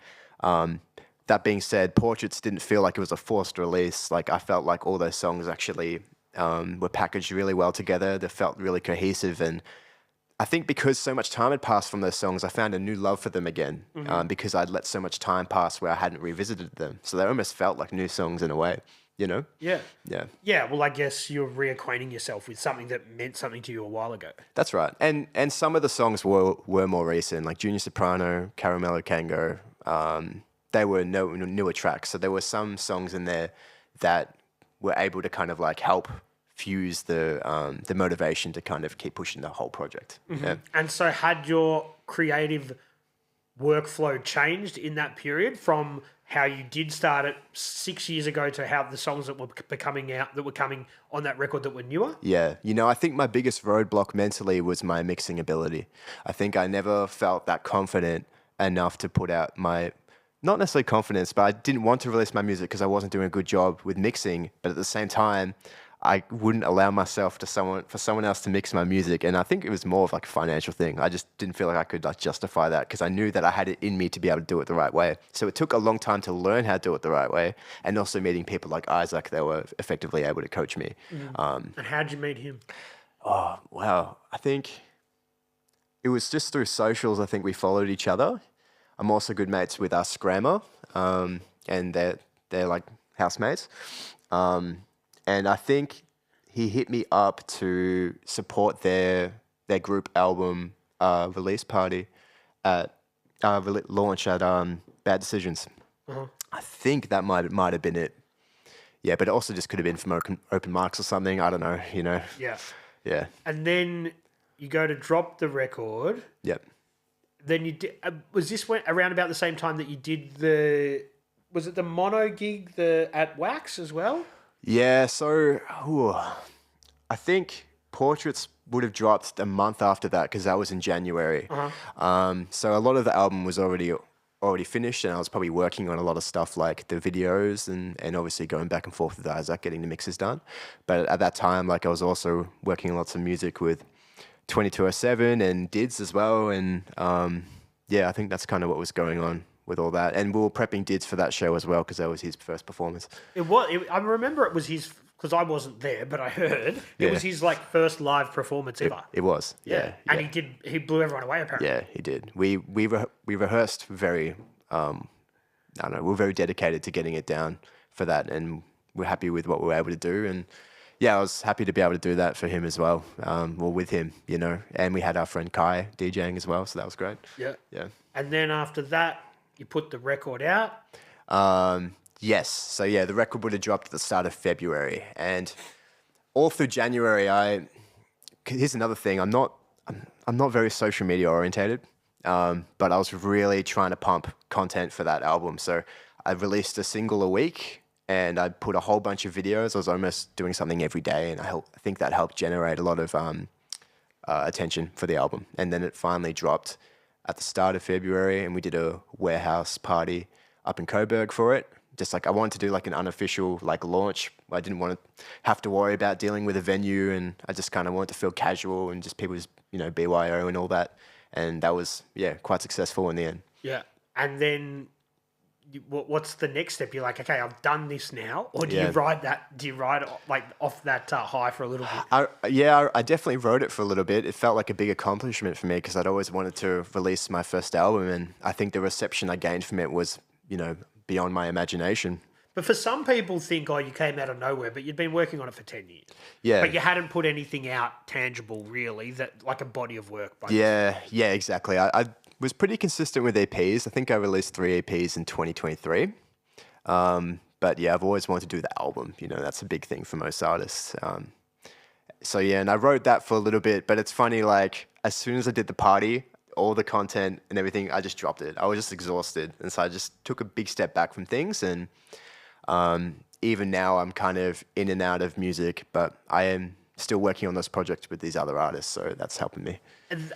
[SPEAKER 3] That being said, Portraits didn't feel like it was a forced release. Like I felt like all those songs actually were packaged really well together. They felt really cohesive, and I think because so much time had passed from those songs, I found a new love for them again. Because I'd let so much time pass where I hadn't revisited them, so they almost felt like new songs in a way. You know?
[SPEAKER 2] Yeah.
[SPEAKER 3] Yeah.
[SPEAKER 2] Yeah. Well, I guess you're reacquainting yourself with something that meant something to you a while ago.
[SPEAKER 3] That's right. And some of the songs were more recent, like Junior Soprano, Caramello Kango. They were newer tracks. So there were some songs in there that were able to kind of like help fuse the motivation to kind of keep pushing the whole project. Yeah.
[SPEAKER 2] And so had your creative workflow changed in that period from how you did start it 6 years ago to how the songs that were coming on that record that were newer?
[SPEAKER 3] Yeah. I think my biggest roadblock mentally was my mixing ability. I think I never felt that confident enough to put out not necessarily confidence, but I didn't want to release my music because I wasn't doing a good job with mixing. But at the same time, I wouldn't allow myself for someone else to mix my music. And I think it was more of like a financial thing. I just didn't feel like I could like justify that because I knew that I had it in me to be able to do it the right way. So it took a long time to learn how to do it the right way, and also meeting people like Isaac that were effectively able to coach me.
[SPEAKER 2] And how'd you meet him?
[SPEAKER 3] Oh, wow. I think it was just through socials. I think we followed each other. I'm also good mates with Scrammer, and they're like housemates. And I think he hit me up to support their group album release party at launch at Bad Decisions. I think that might have been it. Yeah, but it also just could have been from open mics or something. I don't know.
[SPEAKER 2] Yeah.
[SPEAKER 3] Yeah.
[SPEAKER 2] And then you go to drop the record.
[SPEAKER 3] Yep.
[SPEAKER 2] Then you did. Was this around about the same time that you did was it the mono gig at Wax as well?
[SPEAKER 3] Yeah, so I think Portraits would have dropped a month after that because that was in January. So a lot of the album was already finished, and I was probably working on a lot of stuff like the videos and obviously going back and forth with Isaac, getting the mixes done. But at that time, like I was also working on lots of music with 2207 and Dids as well. And I think that's kind of what was going on with all that. And we were prepping Dids for that show as well because that was his first performance.
[SPEAKER 2] I remember it was his, because I wasn't there, but I heard it was his like first live performance ever.
[SPEAKER 3] It was, yeah.
[SPEAKER 2] And he blew everyone away apparently.
[SPEAKER 3] Yeah, he did. We rehearsed very, we were very dedicated to getting it down for that, and we're happy with what we were able to do. And yeah, I was happy to be able to do that for him as well, or with him, you know. And we had our friend Kai DJing as well, so that was great.
[SPEAKER 2] Yeah.
[SPEAKER 3] Yeah.
[SPEAKER 2] And then after that, you put the record out.
[SPEAKER 3] Yes. So yeah, the record would have dropped at the start of February, and all through January, here's another thing. I'm not very social media orientated, but I was really trying to pump content for that album. So I released a single a week, and I put a whole bunch of videos. I was almost doing something every day, and I think that helped generate a lot of attention for the album. And then it finally dropped at the start of February, and we did a warehouse party up in Coburg for it. Just like I wanted to do like an unofficial like launch. I didn't want to have to worry about dealing with a venue, and I just kind of wanted to feel casual and just people just, you know, BYO and all that. And that was, yeah, quite successful in the end.
[SPEAKER 2] Yeah. And then what's the next step? You're like, okay, I've done this now, or do you ride that? Do you ride like off that high for a little bit?
[SPEAKER 3] I definitely rode it for a little bit. It felt like a big accomplishment for me because I'd always wanted to release my first album, and I think the reception I gained from it was, you know, beyond my imagination.
[SPEAKER 2] But for some people think, oh, you came out of nowhere, but you'd been working on it for 10 years.
[SPEAKER 3] Yeah.
[SPEAKER 2] But you hadn't put anything out tangible, really, that like a body of work.
[SPEAKER 3] Yeah, exactly. I was pretty consistent with EPs. I think I released 3 EPs in 2023. But yeah, I've always wanted to do the album. You know, that's a big thing for most artists. So yeah, and I wrote that for a little bit, but it's funny, like as soon as I did the party, all the content and everything, I just dropped it. I was just exhausted. And so I just took a big step back from things. And even now I'm kind of in and out of music, but I am still working on those projects with these other artists. So that's helping me.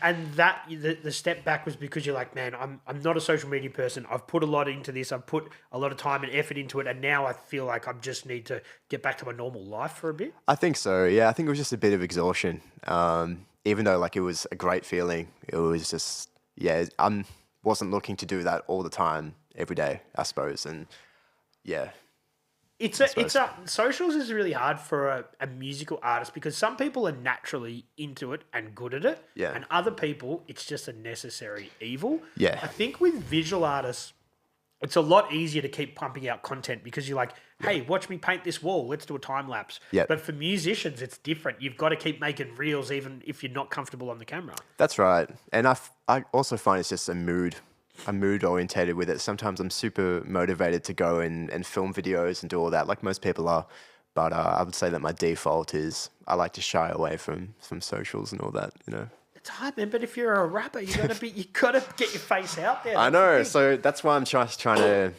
[SPEAKER 2] And that the step back was because you're like, man, I'm not a social media person. I've put a lot into this. I've put a lot of time and effort into it. And now I feel like I just need to get back to my normal life for a bit.
[SPEAKER 3] I think so. Yeah, I think it was just a bit of exhaustion. Even though like it was a great feeling, it was just, yeah, I wasn't looking to do that all the time, every day, I suppose. And yeah.
[SPEAKER 2] Socials is really hard for a musical artist because some people are naturally into it and good at it.
[SPEAKER 3] Yeah.
[SPEAKER 2] And other people, it's just a necessary evil.
[SPEAKER 3] Yeah.
[SPEAKER 2] I think with visual artists, it's a lot easier to keep pumping out content because you're like, hey, watch me paint this wall. Let's do a time lapse.
[SPEAKER 3] Yep.
[SPEAKER 2] But for musicians, it's different. You've got to keep making reels even if you're not comfortable on the camera.
[SPEAKER 3] That's right. And I also find it's just a mood. I'm mood orientated with it. Sometimes I'm super motivated to go and film videos and do all that, like most people are. But I would say that my default is I like to shy away from socials and all that, you know.
[SPEAKER 2] It's hard, man. But if you're a rapper, you gotta get your face out there.
[SPEAKER 3] I know. So that's why I'm just trying to,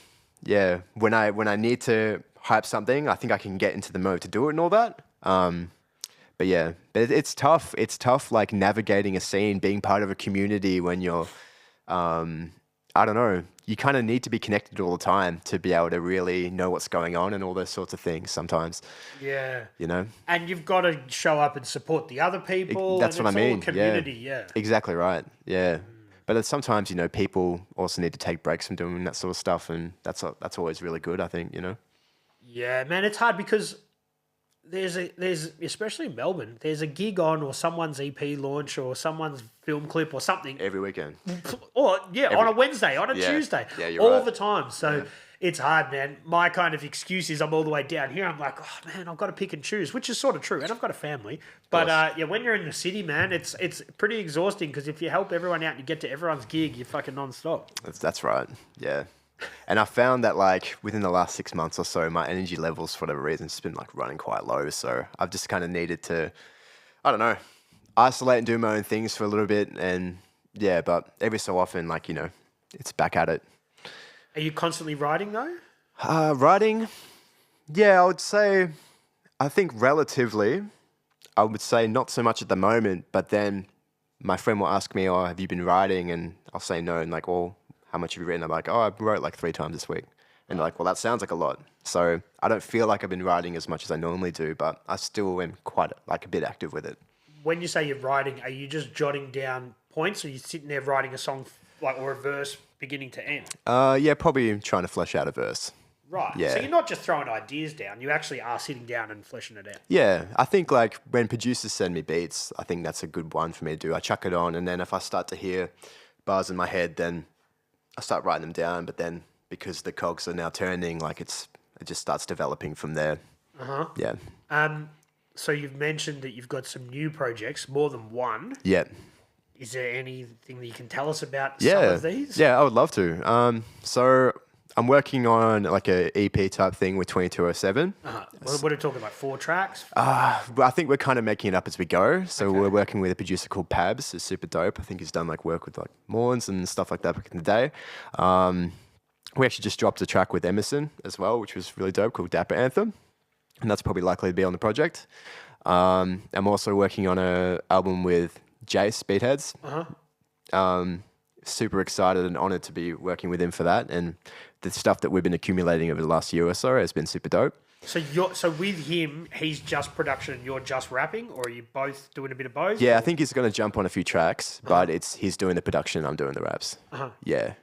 [SPEAKER 3] yeah. When I need to hype something, I think I can get into the mode to do it and all that. But yeah, but it's tough. It's tough, like navigating a scene, being part of a community when you're, I don't know. You kind of need to be connected all the time to be able to really know what's going on and all those sorts of things sometimes.
[SPEAKER 2] Yeah.
[SPEAKER 3] You know?
[SPEAKER 2] And you've got to show up and support the other people.
[SPEAKER 3] That's what I mean.
[SPEAKER 2] All community, yeah.
[SPEAKER 3] Exactly right. Yeah. But sometimes, you know, people also need to take breaks from doing that sort of stuff, and that's always really good, I think, you know?
[SPEAKER 2] Yeah, man, it's hard because there's especially in Melbourne, there's a gig on or someone's EP launch or someone's film clip or something.
[SPEAKER 3] Every weekend.
[SPEAKER 2] Or, on a Wednesday, on a Tuesday.
[SPEAKER 3] Yeah, you're
[SPEAKER 2] all
[SPEAKER 3] right.
[SPEAKER 2] the time. So it's hard, man. My kind of excuse is I'm all the way down here. I'm like, oh, man, I've got to pick and choose, which is sort of true. And I've got a family. But, when you're in the city, man, it's pretty exhausting because if you help everyone out and you get to everyone's gig, you're fucking nonstop.
[SPEAKER 3] That's right. Yeah. And I found that like within the last 6 months or so, my energy levels, for whatever reason, has been like running quite low. So I've just kind of needed to, I don't know, isolate and do my own things for a little bit. And yeah, but every so often, like, you know, it's back at it.
[SPEAKER 2] Are you constantly writing though?
[SPEAKER 3] Writing? Yeah, I would say, I think relatively, I would say not so much at the moment, but then my friend will ask me, oh, have you been writing? And I'll say no. And like, well, how much have you written? I'm like, oh, I wrote like 3 times this week. And they're like, well, that sounds like a lot. So I don't feel like I've been writing as much as I normally do, but I still am quite like a bit active with it.
[SPEAKER 2] When you say you're writing, are you just jotting down points or are you sitting there writing a song like or a verse beginning to end?
[SPEAKER 3] Yeah, probably trying to flesh out a verse.
[SPEAKER 2] Right.
[SPEAKER 3] Yeah.
[SPEAKER 2] So you're not just throwing ideas down. You actually are sitting down and fleshing it out.
[SPEAKER 3] Yeah. I think like when producers send me beats, I think that's a good one for me to do. I chuck it on, and then if I start to hear bars in my head, then I start writing them down. But then because the cogs are now turning, like it's it just starts developing from there. Yeah.
[SPEAKER 2] So you've mentioned that you've got some new projects, more than one.
[SPEAKER 3] Yeah.
[SPEAKER 2] Is there anything that you can tell us about some of these?
[SPEAKER 3] Yeah, I would love to. So I'm working on like a EP type thing with 2207.
[SPEAKER 2] What are we talking about? 4 tracks?
[SPEAKER 3] But I think we're kind of making it up as we go. So we're working with a producer called Pabs, who's super dope. I think he's done like work with like Morns and stuff like that back in the day. We actually just dropped a track with Emerson as well, which was really dope, called Dapper Anthem. And that's probably likely to be on the project. I'm also working on an album with Jase Beatheadz. Super excited and honored to be working with him for that. And the stuff that we've been accumulating over the last year or so has been super dope.
[SPEAKER 2] So with him, he's just production and you're just rapping, or are you both doing a bit of both?
[SPEAKER 3] Yeah, I think he's going to jump on a few tracks, but he's doing the production, I'm doing the raps. Yeah.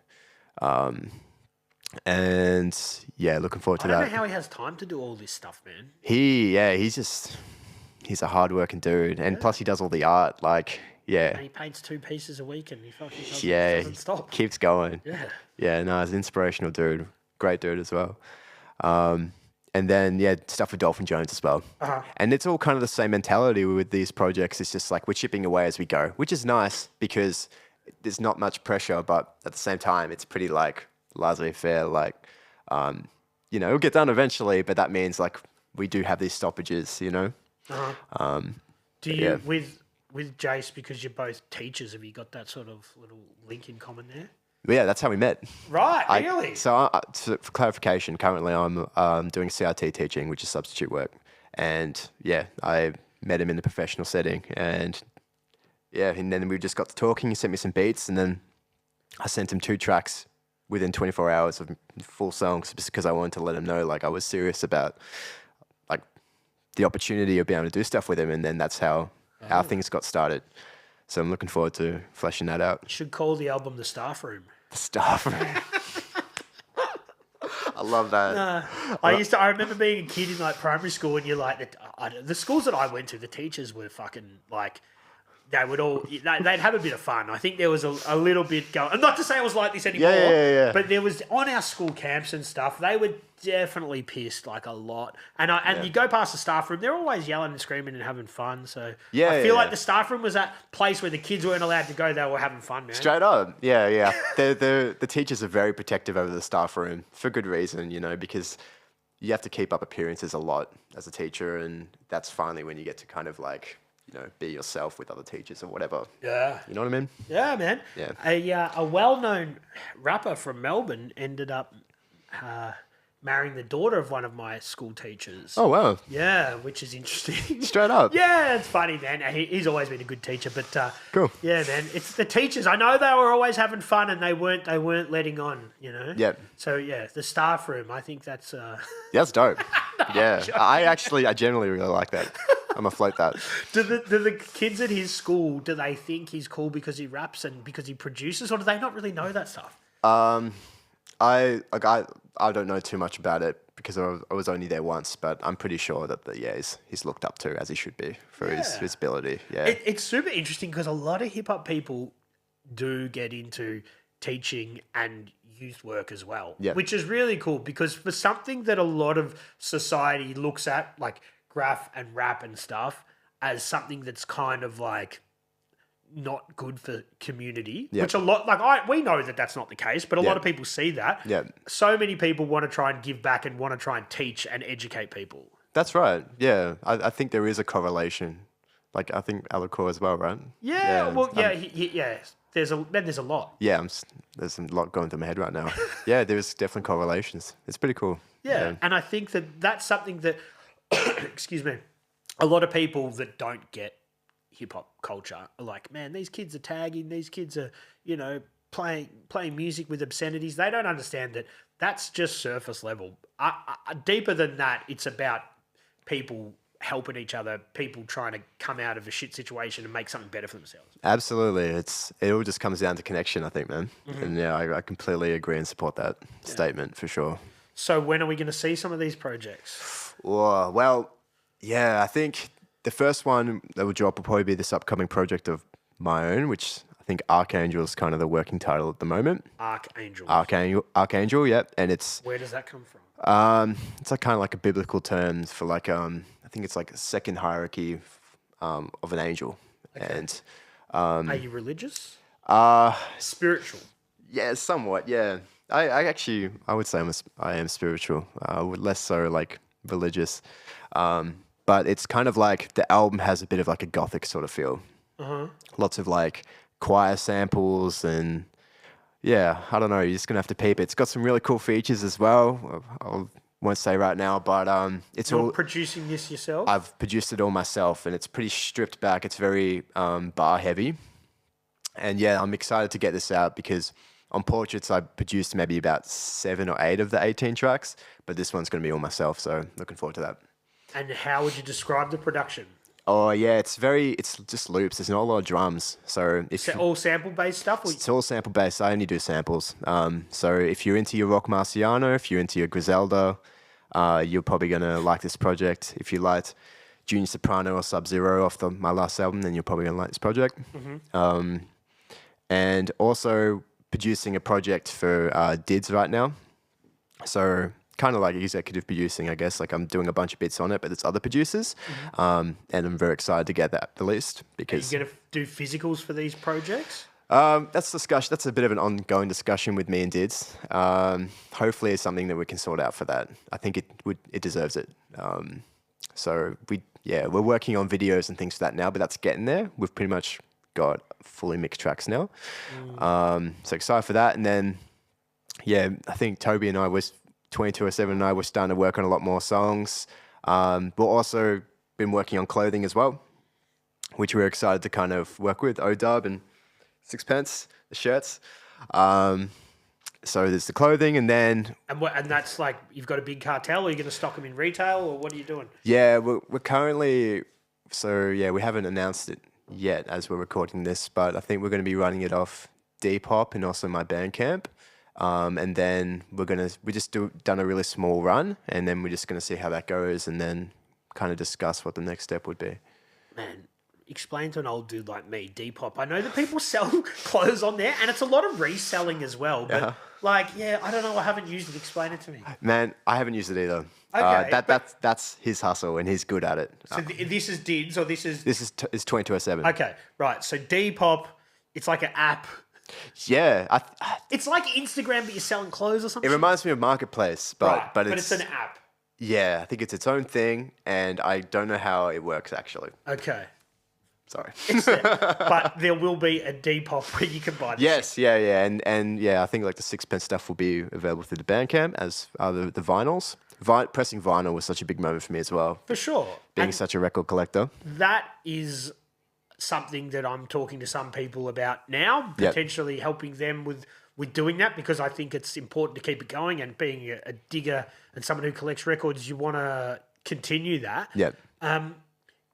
[SPEAKER 3] And yeah, looking forward to that.
[SPEAKER 2] I don't know how he has time to do all this stuff, man.
[SPEAKER 3] He's a hardworking dude. And plus he does all the art, like, yeah.
[SPEAKER 2] And he paints 2 pieces a week and he fucking doesn't stop.
[SPEAKER 3] Keeps going.
[SPEAKER 2] Yeah.
[SPEAKER 3] Yeah, no, he's an inspirational dude. Great dude as well. And then, yeah, stuff with Dolphin Jones as well. And it's all kind of the same mentality with these projects. It's just like we're chipping away as we go, which is nice because there's not much pressure, but at the same time, it's pretty like laissez-faire. Like, it'll get done eventually, but that means like we do have these stoppages,
[SPEAKER 2] Do you, with Jase, because you're both teachers, have you got that sort of little link in common there?
[SPEAKER 3] But yeah, that's how we met.
[SPEAKER 2] Right, really?
[SPEAKER 3] So for clarification, currently I'm doing CRT teaching, which is substitute work. And yeah, I met him in the professional setting. And yeah, and then we just got to talking. He sent me some beats, and then I sent him 2 tracks within 24 hours of full songs, just because I wanted to let him know like I was serious about like the opportunity of being able to do stuff with him. And then that's how things got started. So I'm looking forward to fleshing that out.
[SPEAKER 2] You should call the album The Staff Room.
[SPEAKER 3] The Staff Room. I love that.
[SPEAKER 2] I remember being a kid in like primary school, and you're like, the schools that I went to, the teachers were fucking like, they'd have a bit of fun. I think there was a little bit going, not to say it was like this anymore, but there was on our school camps and stuff, they were definitely pissed like a lot. And you go past the staff room, they're always yelling and screaming and having fun. So I feel like the staff room was that place where the kids weren't allowed to go, they were having fun, man.
[SPEAKER 3] Straight up. Yeah. The teachers are very protective over the staff room for good reason, because you have to keep up appearances a lot as a teacher, and that's finally when you get to kind of like, be yourself with other teachers or whatever.
[SPEAKER 2] Yeah.
[SPEAKER 3] You know what I mean?
[SPEAKER 2] Yeah, man.
[SPEAKER 3] Yeah.
[SPEAKER 2] A well-known rapper from Melbourne ended up marrying the daughter of one of my school teachers.
[SPEAKER 3] Oh, wow.
[SPEAKER 2] Yeah, which is interesting.
[SPEAKER 3] Straight up.
[SPEAKER 2] Yeah, it's funny, man. He's always been a good teacher, but
[SPEAKER 3] cool.
[SPEAKER 2] Yeah, man. It's the teachers. I know they were always having fun, and they weren't letting on,
[SPEAKER 3] Yeah.
[SPEAKER 2] So yeah, the staff room. I think that's
[SPEAKER 3] that's dope. Yeah. I generally really like that. I'm gonna float that.
[SPEAKER 2] Do the kids at his school, do they think he's cool because he raps and because he produces, or do they not really know that stuff?
[SPEAKER 3] I don't know too much about it because I was only there once, but I'm pretty sure that he's looked up to, as he should be, for his ability. Yeah,
[SPEAKER 2] it's super interesting because a lot of hip hop people do get into teaching and youth work as well, which is really cool because for something that a lot of society looks at, like graph and rap and stuff, as something that's kind of like not good for community, which a lot, like we know that that's not the case, but a lot of people see that.
[SPEAKER 3] Yeah.
[SPEAKER 2] So many people want to try and give back and want to try and teach and educate people.
[SPEAKER 3] That's right. Yeah. I think there is a correlation. Like I think Alacor as well, right?
[SPEAKER 2] Yeah. There's a lot.
[SPEAKER 3] Yeah. There's a lot going through my head right now. Yeah. There's definitely correlations. It's pretty cool.
[SPEAKER 2] Yeah. And I think that's something that, excuse me, a lot of people that don't get hip hop culture are like, man, these kids are tagging, these kids are, playing music with obscenities. They don't understand that that's just surface level. Deeper than that, it's about people helping each other, people trying to come out of a shit situation and make something better for themselves.
[SPEAKER 3] Absolutely. It all just comes down to connection, I think, man. Mm-hmm. And yeah, I completely agree and support that statement for sure.
[SPEAKER 2] So when are we going to see some of these projects?
[SPEAKER 3] Well, yeah, I think the first one that will drop will probably be this upcoming project of my own, which I think Archangel is kind of the working title at the moment.
[SPEAKER 2] Archangel.
[SPEAKER 3] Archangel, yep. And it's
[SPEAKER 2] Where does that come from?
[SPEAKER 3] it's like kind of like a biblical term for like I think it's like a second hierarchy of an angel. Okay. And
[SPEAKER 2] are you religious? Spiritual.
[SPEAKER 3] Yeah, somewhat. Yeah, I actually I would say I am spiritual. Less so like religious. But it's kind of like the album has a bit of like a gothic sort of feel. Lots of like choir samples and yeah, I don't know. You're just gonna have to peep it. It's got some really cool features as well. I won't say right now, but
[SPEAKER 2] You're all producing this yourself.
[SPEAKER 3] I've produced it all myself, and it's pretty stripped back. It's very bar heavy, and yeah, I'm excited to get this out because on Portraits I produced maybe about 7 or 8 of the 18 tracks, but this one's gonna be all myself. So looking forward to that.
[SPEAKER 2] And how would you describe the production?
[SPEAKER 3] Oh yeah, it's just loops. There's not a lot of drums, so
[SPEAKER 2] it's all sample based stuff.
[SPEAKER 3] It's all sample based. I only do samples. So if you're into your rock marciano, if you're into your Griselda, you're probably gonna like this project. If you liked Junior Soprano or Sub Zero off my last album, then you're probably gonna like this project. And also producing a project for Dids right now. So kind of like executive producing, I guess. Like I'm doing a bunch of bits on it, but it's other producers, and I'm very excited to get that released because.
[SPEAKER 2] Are you gonna do physicals for these projects?
[SPEAKER 3] That's discussion. That's a bit of an ongoing discussion with me and Dids. Hopefully, it's something that we can sort out for that. I think it deserves it. So we're working on videos and things for that now, but that's getting there. We've pretty much got fully mixed tracks now. So excited for that, and then I think Toby and I 2207 and I were starting to work on a lot more songs. We've also been working on clothing as well, which we're excited to kind of work with ODub and Sixpence, the shirts. So there's the clothing, and then
[SPEAKER 2] and that's like you've got a big cartel. Are you going to stock them in retail, or what are you doing?
[SPEAKER 3] Yeah, we're currently we haven't announced it yet as we're recording this, but I think we're going to be running it off Depop and also my Bandcamp. And then we just done a really small run, and then we're just gonna see how that goes, and then kind of discuss what the next step would be.
[SPEAKER 2] Man, explain to an old dude like me, Depop. I know that people sell clothes on there, and it's a lot of reselling as well. But I don't know. I haven't used it. Explain it to me.
[SPEAKER 3] Man, I haven't used it either.
[SPEAKER 2] Okay,
[SPEAKER 3] that's his hustle, and he's good at it.
[SPEAKER 2] So this is Dids, or this is
[SPEAKER 3] 2207.
[SPEAKER 2] Okay, right. So Depop, it's like an app.
[SPEAKER 3] Yeah,
[SPEAKER 2] it's like Instagram, but you're selling clothes or something.
[SPEAKER 3] It reminds me of Marketplace, but
[SPEAKER 2] it's an app.
[SPEAKER 3] Yeah, I think it's its own thing, and I don't know how it works actually.
[SPEAKER 2] Okay.
[SPEAKER 3] Sorry.
[SPEAKER 2] But there will be a Depop where you can buy this.
[SPEAKER 3] Yes, yeah, and I think like the Sixpence stuff will be available through the Bandcamp as are the vinyls. Pressing vinyl was such a big moment for me as well.
[SPEAKER 2] For sure.
[SPEAKER 3] Being such a record collector.
[SPEAKER 2] That is something that I'm talking to some people about now, potentially helping them with doing that, because I think it's important to keep it going, and being a digger and someone who collects records, you want to continue that.
[SPEAKER 3] Yeah.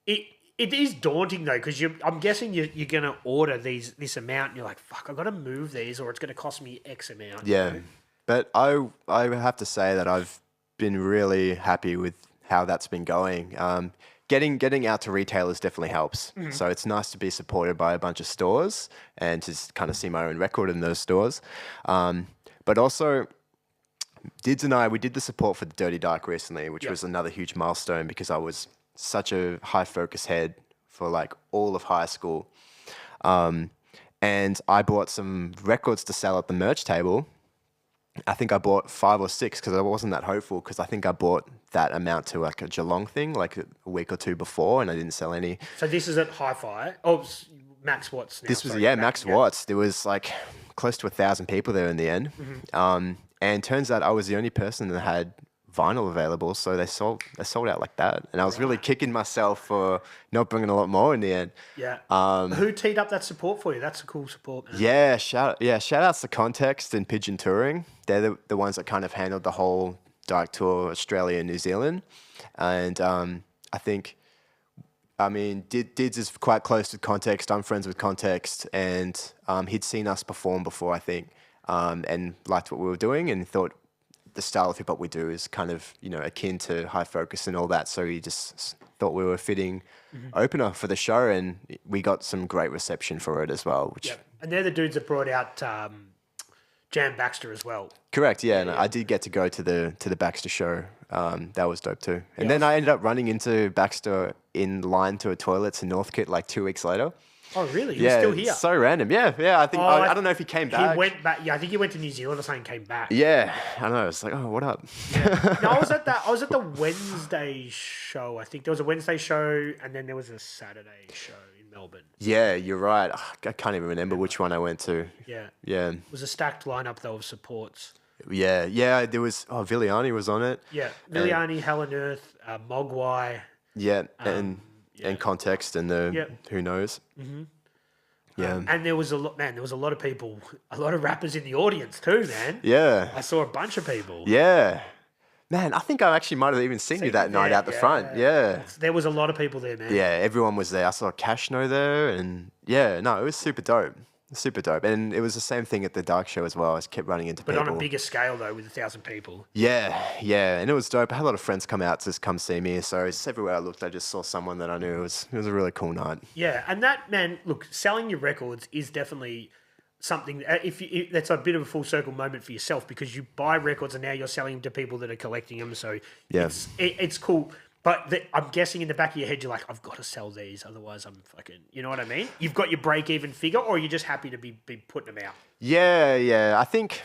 [SPEAKER 2] It is daunting though, because I'm guessing you're going to order this amount and you're like, fuck, I've got to move these or it's going to cost me X amount.
[SPEAKER 3] Yeah.
[SPEAKER 2] You know?
[SPEAKER 3] But I have to say that I've been really happy with how that's been going. Getting out to retailers definitely helps. Mm-hmm. So it's nice to be supported by a bunch of stores and to kind of see my own record in those stores. But also, Dids and I, we did the support for the Dirty Dyke recently, which was another huge milestone because I was such a high focus head for like all of high school. And I bought some records to sell at the merch table. I think I bought 5 or 6 because I wasn't that hopeful, because I think I bought that amount to like a Geelong thing like a week or two before, and I didn't sell any.
[SPEAKER 2] So this is at Hi-Fi. Oh, Max Watts now.
[SPEAKER 3] This was, Max Watts. There was like close to 1,000 people there in the end. Mm-hmm. And turns out I was the only person that had vinyl available, so they sold out like that, and I was really kicking myself for not bringing a lot more in the end.
[SPEAKER 2] Who teed up that support for you? That's a cool support,
[SPEAKER 3] Shout
[SPEAKER 2] man.
[SPEAKER 3] outs to Context and Pigeon Touring. They're the ones that kind of handled the whole Dyke tour, Australia and New Zealand, and I think, Dids is quite close to Context. I'm friends with Context, and he'd seen us perform before, I think, and liked what we were doing and thought the style of hip hop we do is kind of, akin to High Focus and all that. So he just thought we were a fitting opener for the show, and we got some great reception for it as well. Which
[SPEAKER 2] and they're the dudes that brought out Jam Baxter as well.
[SPEAKER 3] correct, yeah. And I did get to go to the Baxter show. That was dope too. And then I ended up running into Baxter in line to a toilets in Northcote like 2 weeks later.
[SPEAKER 2] Oh, really? He's
[SPEAKER 3] Yeah,
[SPEAKER 2] still here?
[SPEAKER 3] so random. Yeah. I think I don't know if he came back.
[SPEAKER 2] He went back. Yeah, I think he went to New Zealand or something. Came back.
[SPEAKER 3] Yeah, I know. It's like, oh, what up?
[SPEAKER 2] No, I was at the Wednesday show. I think there was a Wednesday show, and then there was a Saturday show in Melbourne.
[SPEAKER 3] Yeah, you're right. I can't even remember which one I went to.
[SPEAKER 2] Yeah.
[SPEAKER 3] It
[SPEAKER 2] was a stacked lineup though of supports.
[SPEAKER 3] Yeah. There was Viliani was on it.
[SPEAKER 2] Yeah, Viliani, Helen Earth, Mogwai.
[SPEAKER 3] Yeah, and Context and the who knows. Mm-hmm. Yeah,
[SPEAKER 2] and there was a lot. Man, there was a lot of people, a lot of rappers in the audience too. Man.
[SPEAKER 3] Yeah,
[SPEAKER 2] I saw a bunch of people.
[SPEAKER 3] Yeah. Man, I think I actually might have even seen you that night out the front. Yeah.
[SPEAKER 2] There was a lot of people there, man.
[SPEAKER 3] Yeah, everyone was there. I saw Cashno there, and it was super dope. Super dope. And it was the same thing at the Dark Show as well. I just kept running into people.
[SPEAKER 2] But on a bigger scale, though, with 1,000 people.
[SPEAKER 3] Yeah. And it was dope. I had a lot of friends come out to come see me. So it's everywhere I looked, I just saw someone that I knew. It was a really cool night.
[SPEAKER 2] Yeah. And that, man, look, selling your records is definitely something, that's a bit of a full circle moment for yourself, because you buy records and now you're selling them to people that are collecting them. So it's cool. But I'm guessing in the back of your head, you're like, I've got to sell these, otherwise I'm fucking, you know what I mean? You've got your break-even figure, or you're just happy to be putting them out?
[SPEAKER 3] Yeah. I think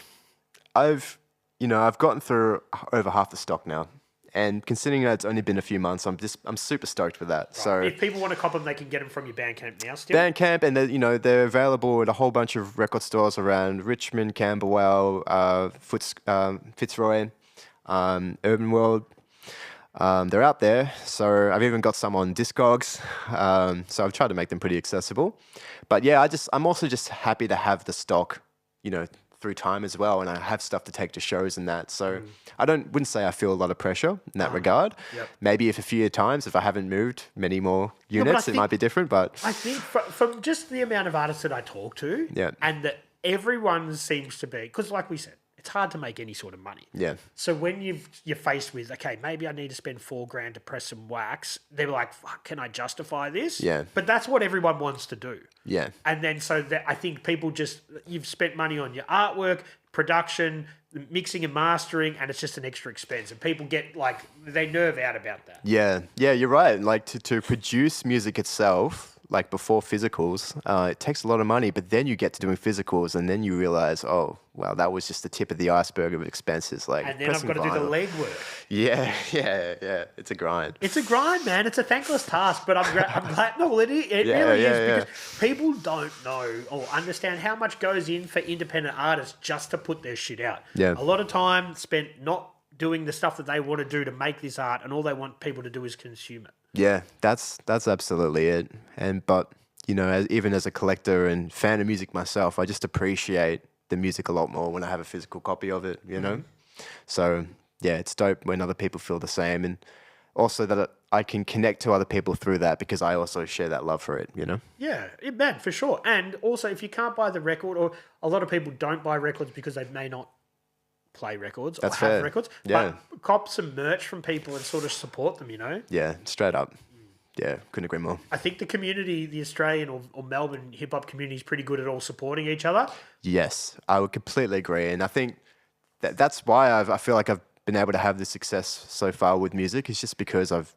[SPEAKER 3] I've gotten through over half the stock now. And considering that it's only been a few months, I'm super stoked with that. Right. So
[SPEAKER 2] if people want to cop them, they can get them from your Bandcamp now still?
[SPEAKER 3] Bandcamp, and they're available at a whole bunch of record stores around Richmond, Camberwell, Fitzroy, Urban World. They're out there, so I've even got some on Discogs. So I've tried to make them pretty accessible. But yeah, I'm also just happy to have the stock, through time as well, and I have stuff to take to shows and that. So I wouldn't say I feel a lot of pressure in that regard. Yep. Maybe if a few times, if I haven't moved many more units, it might be different. But
[SPEAKER 2] I think from just the amount of artists that I talk to, and that everyone seems to be, because like we said, it's hard to make any sort of money. Yeah. So when you're faced with, okay, maybe I need to spend $4,000 to press some wax, they're like, fuck, can I justify this? Yeah. But that's what everyone wants to do. Yeah. And then I think people you've spent money on your artwork, production, mixing and mastering, and it's just an extra expense. And people get they nerve out about that. Yeah. Yeah, you're right. Like to produce music itself, like before physicals, it takes a lot of money, but then you get to doing physicals and then you realize, oh, wow, that was just the tip of the iceberg of expenses. And then I've got to do the legwork. Yeah. It's a grind. It's a grind, man. It's a thankless task, but I'm glad. No, it really is, because people don't know or understand how much goes in for independent artists just to put their shit out. Yeah. A lot of time spent not doing the stuff that they want to do to make this art, and all they want people to do is consume it. Yeah, that's absolutely it. But even as a collector and fan of music myself, I just appreciate the music a lot more when I have a physical copy of it. So yeah, it's dope when other people feel the same, and also that I can connect to other people through that because I also share that love for it. Yeah, man, for sure. And also, if you can't buy the record, or a lot of people don't buy records because they may not play records or have records, but cop some merch from people and sort of support them, Yeah, straight up. Yeah, couldn't agree more. I think the community, the Australian or Melbourne hip-hop community, is pretty good at all supporting each other. Yes, I would completely agree. And I think that's why I feel like I've been able to have this success so far with music, is just because I've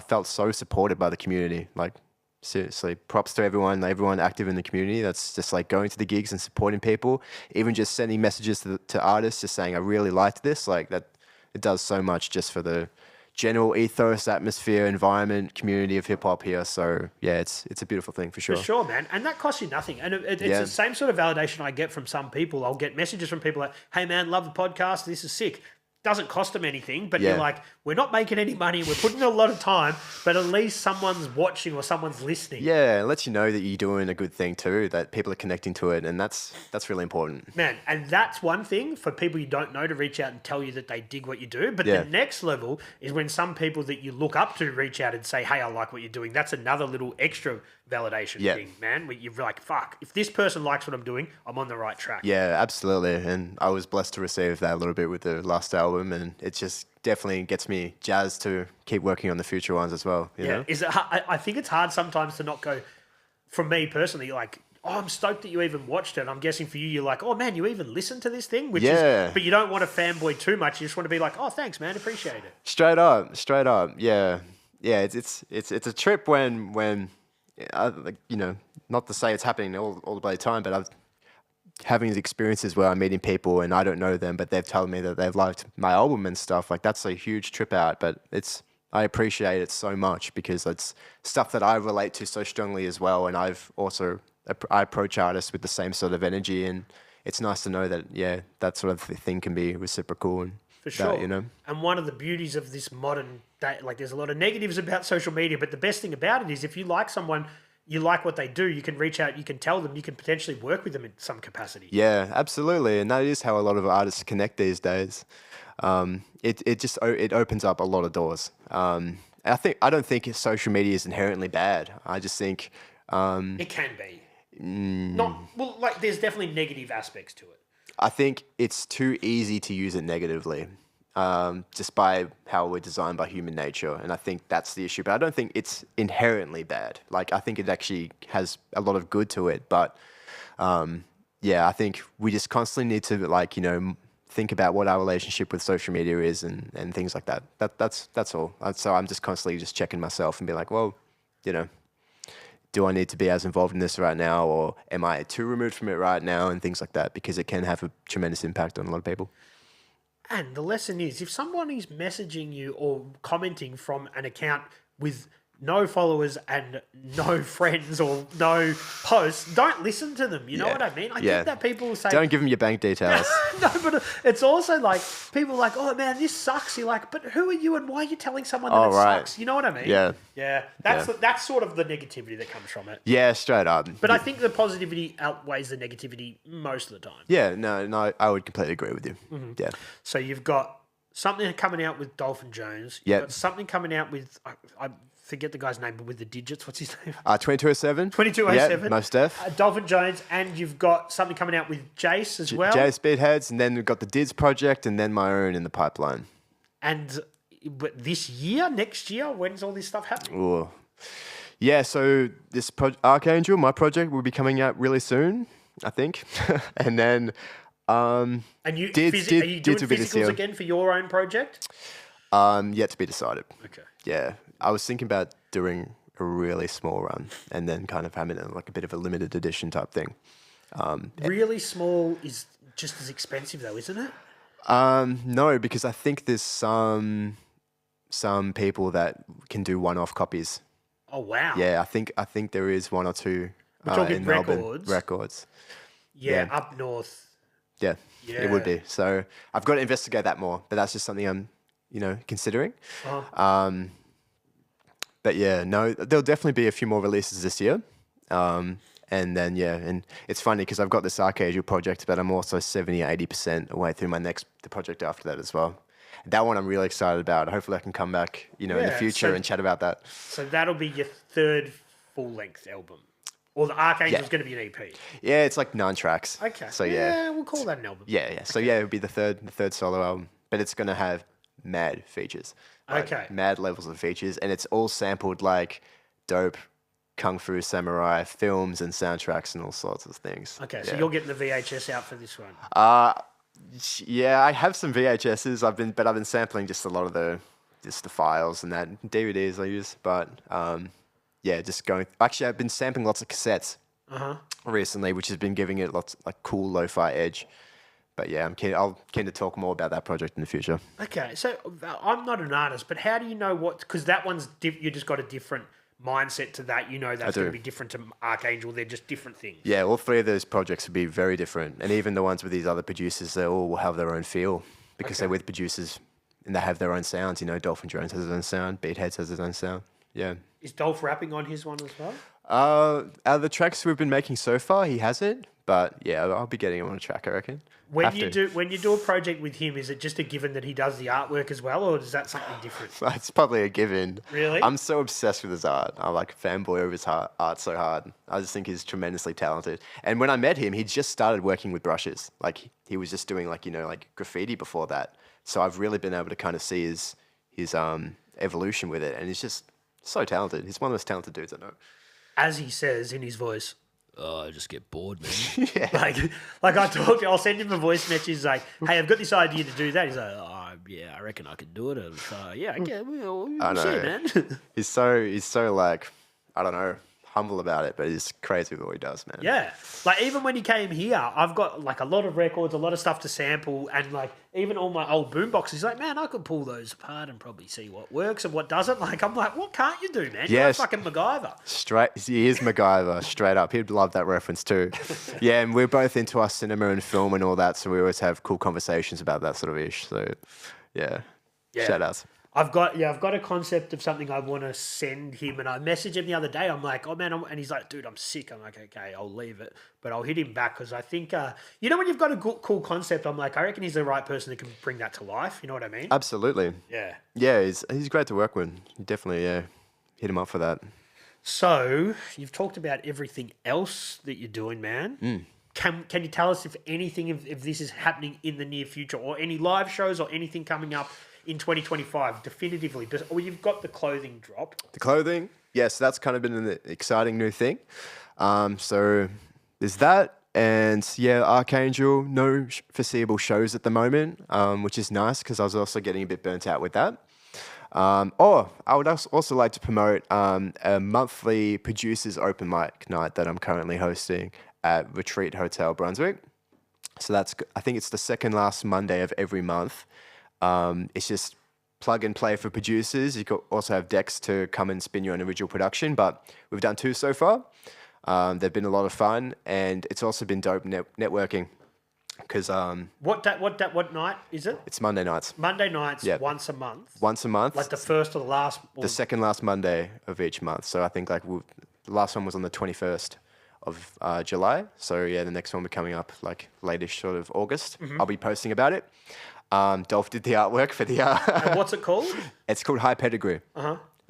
[SPEAKER 2] felt so supported by the community. Seriously, props to everyone active in the community. That's just going to the gigs and supporting people, even just sending messages to artists, just saying, I really liked this. That it does so much just for the general ethos, atmosphere, environment, community of hip hop here. So yeah, it's a beautiful thing for sure. For sure, man. And that costs you nothing. And it's the same sort of validation I get from some people. I'll get messages from people like, hey man, love the podcast. This is sick. Doesn't cost them anything, but you're like, we're not making any money, we're putting in a lot of time, but at least someone's watching or someone's listening. Yeah, it lets you know that you're doing a good thing too, that people are connecting to it, and that's really important. Man, and that's one thing for people you don't know to reach out and tell you that they dig what you do, but the next level is when some people that you look up to reach out and say, hey, I like what you're doing. That's another little extra validation thing, man, where you're like, fuck, if this person likes what I'm doing, I'm on the right track. Yeah, absolutely, and I was blessed to receive that a little bit with the last album.
[SPEAKER 3] album, and it just definitely gets me jazzed to keep working on the future ones as well. You know?
[SPEAKER 2] I think it's hard sometimes to not go. From me personally, like, oh, I'm stoked that you even watched it. I'm guessing for you, you're like, oh man, you even listened to this thing, which is. But you don't want to fanboy too much. You just want to be like, oh, thanks, man, appreciate it. Straight
[SPEAKER 3] up, yeah. It's a trip when you know, not to say it's happening all the bloody time, but I've having these experiences where I'm meeting people and I don't know them, but they've told me that they've liked my album and stuff. Like, that's a huge trip out, but I appreciate it so much because it's stuff that I relate to so strongly as well. And I approach artists with the same sort of energy, and it's nice to know that, that sort of thing can be reciprocal. And
[SPEAKER 2] for sure.
[SPEAKER 3] That, you know?
[SPEAKER 2] And one of the beauties of this modern day, like, there's a lot of negatives about social media, but the best thing about it is if you like someone, you like what they do, you can reach out, you can tell them, you can potentially work with them in some capacity.
[SPEAKER 3] Yeah, absolutely. And that is how a lot of artists connect these days. It opens up a lot of doors. I don't think social media is inherently bad. I just think
[SPEAKER 2] it can be. There's definitely negative aspects to it.
[SPEAKER 3] I think it's too easy to use it negatively. Just by how we're designed by human nature. And I think that's the issue. But I don't think it's inherently bad. Like, I think it actually has a lot of good to it. But, I think we just constantly need to, like, you know, think about what our relationship with social media is and things like that. That's all. So I'm just constantly just checking myself and be like, well, you know, do I need to be as involved in this right now? Or am I too removed from it right now? And things like that. Because it can have a tremendous impact on a lot of people.
[SPEAKER 2] And the lesson is, if someone is messaging you or commenting from an account with no followers and no friends or no posts, don't listen to them. You know what I mean? I get that people say...
[SPEAKER 3] Don't give them your bank details.
[SPEAKER 2] No, but it's also like, people are like, oh man, this sucks. You're like, but who are you and why are you telling someone that sucks? You know what I mean?
[SPEAKER 3] Yeah.
[SPEAKER 2] Yeah. That's sort of the negativity that comes from it.
[SPEAKER 3] Yeah, straight up.
[SPEAKER 2] But I think the positivity outweighs the negativity most of the time.
[SPEAKER 3] Yeah, no, I would completely agree with you. Mm-hmm. Yeah.
[SPEAKER 2] So you've got something coming out with Dolphin Jones. You've got something coming out with... I forget the guy's name, but with the digits, what's his name?
[SPEAKER 3] 2207.
[SPEAKER 2] 2207.
[SPEAKER 3] Yeah, most def.
[SPEAKER 2] Dolphin Jones, and you've got something coming out with Jase as well.
[SPEAKER 3] Jase Beatheadz, and then we've got the Dids project, and then my own in the pipeline.
[SPEAKER 2] And this year, next year, when's all this stuff happening?
[SPEAKER 3] Ooh. Yeah, so this Archangel, my project, will be coming out really soon, I think. And then...
[SPEAKER 2] and are you doing physicals again for your own project?
[SPEAKER 3] Yet to be decided.
[SPEAKER 2] Okay.
[SPEAKER 3] Yeah. I was thinking about doing a really small run and then kind of having like a bit of a limited edition type thing.
[SPEAKER 2] Really small is just as expensive though, isn't it?
[SPEAKER 3] No, because I think there's some people that can do one-off copies.
[SPEAKER 2] Oh wow!
[SPEAKER 3] Yeah, I think there is one or two.
[SPEAKER 2] We're talking
[SPEAKER 3] in
[SPEAKER 2] records.
[SPEAKER 3] Melbourne, records.
[SPEAKER 2] Yeah, up north.
[SPEAKER 3] Yeah, it would be. So I've got to investigate that more, but that's just something I'm, considering.
[SPEAKER 2] Uh-huh.
[SPEAKER 3] But yeah, no, there'll definitely be a few more releases this year. And then, and it's funny because I've got this Archangel project, but I'm also 70 or 80% away through the project after that as well. That one I'm really excited about. Hopefully I can come back, in the future and chat about that.
[SPEAKER 2] So that'll be your third full-length album. Or the Archangel's going to be an EP.
[SPEAKER 3] Yeah, it's like 9 tracks.
[SPEAKER 2] Okay.
[SPEAKER 3] So
[SPEAKER 2] yeah, we'll call that an album.
[SPEAKER 3] Yeah. So it'll be the third solo album, but it's going to have mad features. Like, mad levels of features, and it's all sampled like dope kung fu samurai films and soundtracks and all sorts of things.
[SPEAKER 2] Okay, so you're getting the VHS out for this one.
[SPEAKER 3] Yeah, I have some VHSs. I've been sampling just a lot of the files and that DVDs I use, but just going. Actually, I've been sampling lots of cassettes recently, which has been giving it lots like cool lo-fi edge. But yeah, I'm keen to talk more about that project in the future. Okay,
[SPEAKER 2] so I'm not an artist, but how do you know what? Because that one's you just got a different mindset to that. You know that's going to be different to Archangel. They're just different things.
[SPEAKER 3] Yeah, all 3 of those projects will be very different, and even the ones with these other producers, they all will have their own feel because they're with producers and they have their own sounds. Dolphin Jones has his own sound, Beatheadz has his own sound. Yeah.
[SPEAKER 2] Is Dolph rapping on his one as well?
[SPEAKER 3] Out of the tracks we've been making so far, he hasn't. But yeah, I'll be getting him on a track, I reckon.
[SPEAKER 2] When you do a project with him, is it just a given that he does the artwork as well, or is that something different?
[SPEAKER 3] It's probably a given.
[SPEAKER 2] Really?
[SPEAKER 3] I'm so obsessed with his art. I'm like a fanboy of his art so hard. I just think he's tremendously talented. And when I met him, he just started working with brushes. Like he was just doing like graffiti before that. So I've really been able to kind of see his evolution with it, and he's just so talented. He's one of the most talented dudes I know.
[SPEAKER 2] As he says in his voice,
[SPEAKER 1] Oh, I just get bored, man.
[SPEAKER 2] like I'll send him a voice message like, "Hey, I've got this idea to do that." He's like, "Oh, yeah, I reckon I could do it." Yeah, I get. We'll see, man.
[SPEAKER 3] He's so like, I don't know, humble about it, but he's crazy with what he does, man.
[SPEAKER 2] Yeah, like even when he came here, I've got like a lot of records, a lot of stuff to sample, and like even all my old boom boxes. He's like, man, I could pull those apart and probably see what works and what doesn't. Like I'm like, what can't you do, man? You're like fucking MacGyver.
[SPEAKER 3] He is MacGyver, straight up. He'd love that reference too. Yeah, and we're both into our cinema and film and all that, so we always have cool conversations about that sort of ish. So yeah. Shout outs.
[SPEAKER 2] I've got a concept of something I want to send him, and I messaged him the other day. I'm like, oh man, and he's like, dude, I'm sick. I'm like, okay, I'll leave it, but I'll hit him back because I think, when you've got a cool concept, I'm like, I reckon he's the right person that can bring that to life. You know what I mean?
[SPEAKER 3] Absolutely.
[SPEAKER 2] Yeah.
[SPEAKER 3] Yeah, he's great to work with. Definitely, hit him up for that.
[SPEAKER 2] So you've talked about everything else that you're doing, man. Can you tell us if anything, if this is happening in the near future, or any live shows or anything coming up in 2025 definitively? Or you've got the clothing drop.
[SPEAKER 3] The clothing, yes, that's kind of been an exciting new thing. So there's that, and yeah, Archangel, no foreseeable shows at the moment, which is nice because I was also getting a bit burnt out with that. I would also like to promote a monthly producers open mic night that I'm currently hosting at Retreat Hotel Brunswick. So I think it's the second last Monday of every month. It's just plug and play for producers. You could also have decks to come and spin your own original production, but we've done 2 so far. They've been a lot of fun, and it's also been dope networking. Because
[SPEAKER 2] what night is it?
[SPEAKER 3] It's Monday nights.
[SPEAKER 2] Monday nights, once a month.
[SPEAKER 3] Once a month.
[SPEAKER 2] Like the first or the last.
[SPEAKER 3] The second last Monday of each month. So I think the last one was on the 21st of July. So yeah, the next one will be coming up like latest sort of August. I'll be posting about it. Dolph did the artwork for the.
[SPEAKER 2] And what's it called?
[SPEAKER 3] It's called High Pedigree.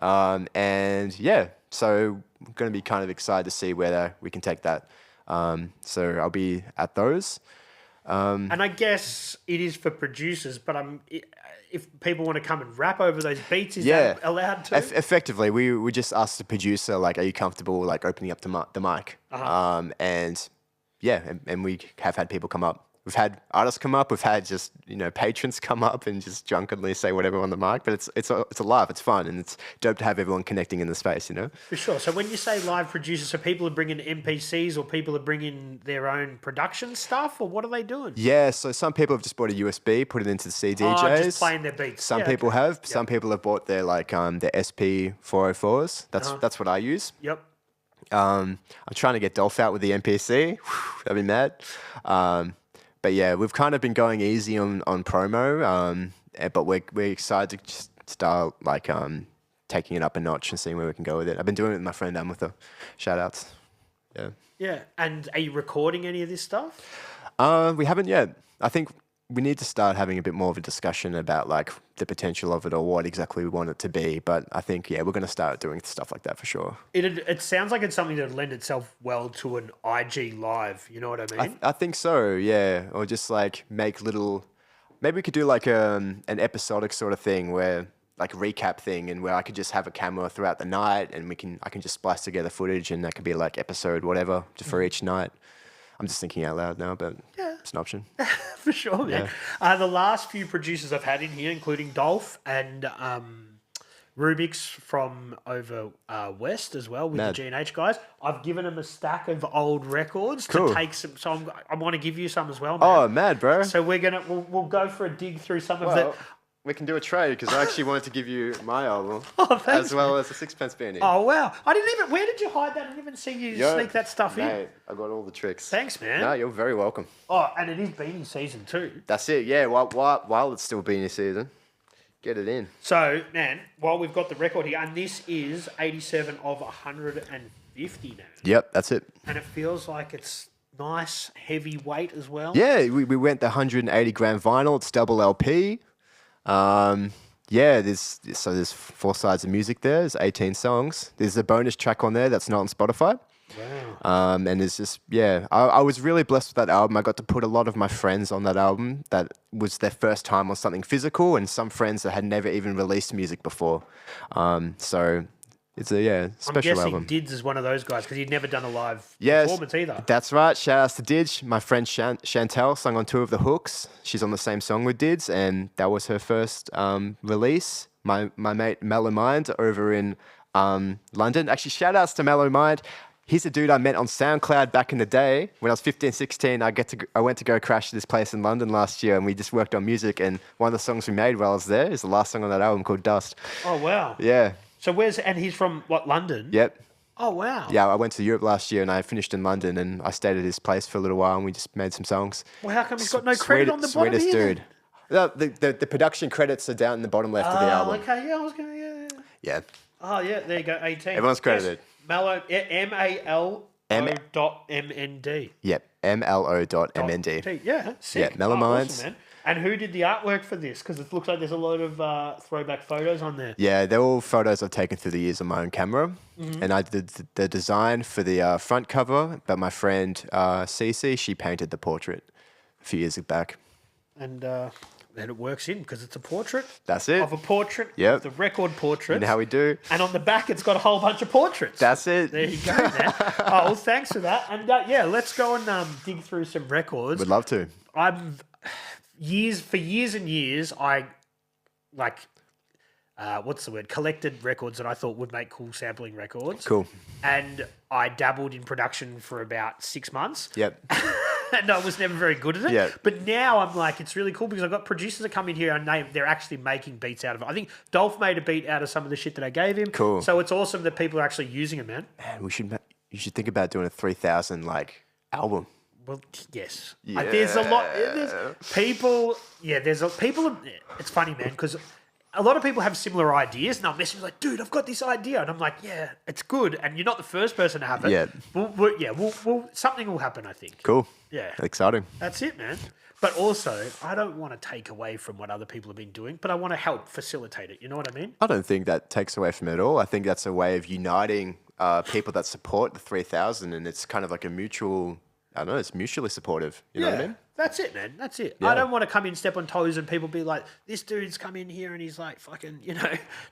[SPEAKER 3] And yeah, so I'm going to be kind of excited to see where we can take that. So I'll be at those.
[SPEAKER 2] And I guess it is for producers, but if people want to come and rap over those beats, is that allowed to?
[SPEAKER 3] Effectively, we just asked the producer, like, are you comfortable like opening up the mic? And yeah, and we have had people come up. We've had artists come up. We've had just patrons come up and just drunkenly say whatever on the mic. But it's a live. It's fun, and it's dope to have everyone connecting in the space.
[SPEAKER 2] For sure. So when you say live producers, so people are bringing MPCs, or people are bringing their own production stuff, or what are they doing?
[SPEAKER 3] Yeah. So some people have just bought a USB, put it into the CDJs.
[SPEAKER 2] Just playing their beats.
[SPEAKER 3] Some people have. Yep. Some people have bought their their SP 404s. That's what I use.
[SPEAKER 2] Yep.
[SPEAKER 3] I'm trying to get Dolph out with the MPC. That'd be mad. But yeah, we've kind of been going easy on promo, but we're excited to just start taking it up a notch and seeing where we can go with it. I've been doing it with my friend Amutha. Shout outs. Yeah. Yeah.
[SPEAKER 2] And are you recording any of this stuff?
[SPEAKER 3] We haven't yet. I think we need to start having a bit more of a discussion about the potential of it or what exactly we want it to be. But I think, we're going to start doing stuff like that for sure.
[SPEAKER 2] It sounds like it's something that would lend itself well to an IG live. You know what I mean?
[SPEAKER 3] I think so, yeah. Or just make little, maybe we could do an episodic sort of thing where recap thing, and where I could just have a camera throughout the night, and I can just splice together footage, and that could be episode whatever for each night. I'm just thinking out loud now, but it's an option.
[SPEAKER 2] For sure, man. Yeah. The last few producers I've had in here, including Dolph and Rubik's from over west as well with the G&H guys, I've given them a stack of old records to take some. So I want to give you some as well, man.
[SPEAKER 3] Oh, mad, bro.
[SPEAKER 2] So we'll go for a dig through some of the.
[SPEAKER 3] We can do a trade because I actually wanted to give you my album as well as a Sixpence beanie.
[SPEAKER 2] Oh, wow. Where did you hide that? I didn't even see you sneak that stuff in.
[SPEAKER 3] I got all the tricks.
[SPEAKER 2] Thanks, man.
[SPEAKER 3] No, you're very welcome.
[SPEAKER 2] Oh, and it is beanie season too.
[SPEAKER 3] That's it, yeah. While it's still beanie season, get it in.
[SPEAKER 2] So, man, while we've got the record here, and this is 87 of 100 50 now.
[SPEAKER 3] Yep, that's it.
[SPEAKER 2] And it feels like it's nice, heavy weight as well.
[SPEAKER 3] Yeah, we went the 180 gram vinyl. It's double LP. Yeah, there's 4 sides of music there. There's 18 songs. There's a bonus track on there that's not on Spotify.
[SPEAKER 2] Wow.
[SPEAKER 3] And it's just, yeah, I was really blessed with that album. I got to put a lot of my friends on that album. That was their first time on something physical, and some friends that had never even released music before. So it's a special album.
[SPEAKER 2] I'm guessing Dids is one of those guys because he'd never done a live
[SPEAKER 3] Yes,
[SPEAKER 2] performance either.
[SPEAKER 3] That's right. Shout outs to Dids. My friend Chantel sung on 2 of the hooks. She's on the same song with Dids, and that was her first release. My mate Mellow Mind over in London. Actually, shout outs to Mellow Mind. He's a dude I met on SoundCloud back in the day. When I was 15, 16, I went to go crash this place in London last year, and we just worked on music. And one of the songs we made while I was there is the last song on that album called Dust.
[SPEAKER 2] Oh, wow.
[SPEAKER 3] Yeah.
[SPEAKER 2] So and he's from, what, London?
[SPEAKER 3] Yep.
[SPEAKER 2] Oh, wow.
[SPEAKER 3] Yeah, I went to Europe last year, and I finished in London, and I stayed at his place for a little while, and we just made some songs.
[SPEAKER 2] Well, how come he's got no credit on the bottom
[SPEAKER 3] Sweetest
[SPEAKER 2] here?
[SPEAKER 3] dude. No, the production credits are down in the bottom left of the album.
[SPEAKER 2] Okay, yeah, I was going to, yeah.
[SPEAKER 3] Yeah.
[SPEAKER 2] Oh, yeah, there you go, 18.
[SPEAKER 3] Everyone's credited.
[SPEAKER 2] Yes. Mallow, MALO.MND.
[SPEAKER 3] Yep, MLO.MND.
[SPEAKER 2] Yeah, sick.
[SPEAKER 3] Yeah, Mellow Minds.
[SPEAKER 2] Awesome, man. And who did the artwork for this? Because it looks like there's a lot of throwback photos on there.
[SPEAKER 3] Yeah, they're all photos I've taken through the years on my own camera. And I did the design for the front cover, but my friend Cece, she painted the portrait a few years back.
[SPEAKER 2] And then it works in because it's a portrait.
[SPEAKER 3] That's it.
[SPEAKER 2] Of a portrait.
[SPEAKER 3] Yep.
[SPEAKER 2] The record portrait.
[SPEAKER 3] And how we do.
[SPEAKER 2] And on the back, it's got a whole bunch of portraits.
[SPEAKER 3] That's it.
[SPEAKER 2] There you go, man. Oh, well, thanks for that. And yeah, let's go and dig through some records.
[SPEAKER 3] Would love to.
[SPEAKER 2] For years and years, I collected records that I thought would make cool sampling records.
[SPEAKER 3] Cool.
[SPEAKER 2] And I dabbled in production for about 6 months.
[SPEAKER 3] Yep.
[SPEAKER 2] And I was never very good at it.
[SPEAKER 3] Yeah.
[SPEAKER 2] But now I'm like, it's really cool because I've got producers that come in here and they're actually making beats out of it. I think Dolph made a beat out of some of the shit that I gave him.
[SPEAKER 3] Cool.
[SPEAKER 2] So it's awesome that people are actually using it, man.
[SPEAKER 3] Man, you should think about doing a 3,000 album.
[SPEAKER 2] Well, yes.
[SPEAKER 3] Yeah.
[SPEAKER 2] There's a lot. People. It's funny, man, because a lot of people have similar ideas, and they'll message me like, "Dude, I've got this idea," and I'm like, "Yeah, it's good," and you're not the first person to have it.
[SPEAKER 3] Yeah.
[SPEAKER 2] We'll something will happen, I think.
[SPEAKER 3] Cool.
[SPEAKER 2] Yeah.
[SPEAKER 3] Exciting.
[SPEAKER 2] That's it, man. But also, I don't want to take away from what other people have been doing, but I want to help facilitate it. You know what I mean?
[SPEAKER 3] I don't think that takes away from it at all. I think that's a way of uniting people that support the 3,000, and it's kind of like a mutual. I don't know, it's mutually supportive. You know what I mean?
[SPEAKER 2] That's it, man. That's it.
[SPEAKER 3] Yeah.
[SPEAKER 2] I don't want to come in, step on toes, and people be like, this dude's come in here and he's like fucking,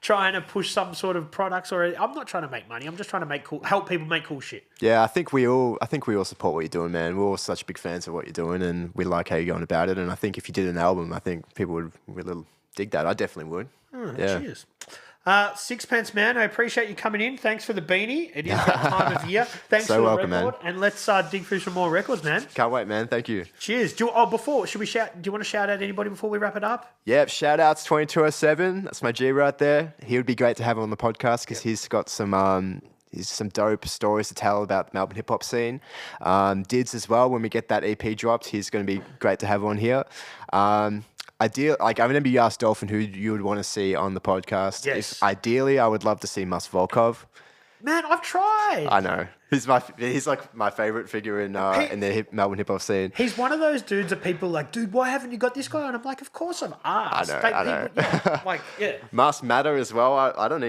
[SPEAKER 2] trying to push some sort of products I'm not trying to make money. I'm just trying to help people make cool shit.
[SPEAKER 3] Yeah, I think we all support what you're doing, man. We're all such big fans of what you're doing, and we like how you're going about it. And I think if you did an album, I think people would really dig that. I definitely would. Yeah.
[SPEAKER 2] Cheers. Sixpence, man, I appreciate you coming in. Thanks for the beanie. It is that time of year. Thanks
[SPEAKER 3] So
[SPEAKER 2] for the
[SPEAKER 3] welcome,
[SPEAKER 2] record.
[SPEAKER 3] man.
[SPEAKER 2] And let's dig through some more records, man.
[SPEAKER 3] Can't wait, man. Thank you.
[SPEAKER 2] Cheers. Do you want to shout out anybody before we wrap it up?
[SPEAKER 3] Yep, shout outs 2207. That's my G right there. He would be great to have him on the podcast because he's got some dope stories to tell about the Melbourne hip hop scene. Dids as well. When we get that EP dropped, he's going to be great to have on here. I remember you asked Dolphin who you would want to see on the podcast.
[SPEAKER 2] Yes.
[SPEAKER 3] Ideally, I would love to see Mus Volkov.
[SPEAKER 2] Man, I've tried.
[SPEAKER 3] I know. He's like my favorite figure in the Melbourne hip hop scene.
[SPEAKER 2] He's one of those dudes that people are like, dude, why haven't you got this guy? And I'm like, of course I've asked.
[SPEAKER 3] I know. Must Matter as well. I don't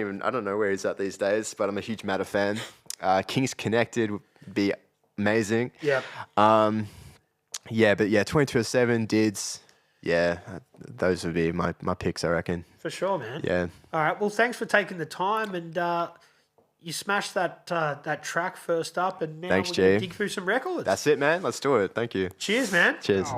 [SPEAKER 3] know where he's at these days, but I'm a huge Matter fan. Kings Connected would be amazing.
[SPEAKER 2] Yeah.
[SPEAKER 3] 2207 Dids. Yeah, those would be my picks, I reckon.
[SPEAKER 2] For sure, man.
[SPEAKER 3] Yeah.
[SPEAKER 2] All right. Well, thanks for taking the time, and you smashed that track first up, and now
[SPEAKER 3] Thanks,
[SPEAKER 2] we're going to
[SPEAKER 3] G.
[SPEAKER 2] dig through some records.
[SPEAKER 3] That's it, man. Let's do it. Thank you.
[SPEAKER 2] Cheers, man.
[SPEAKER 3] Cheers.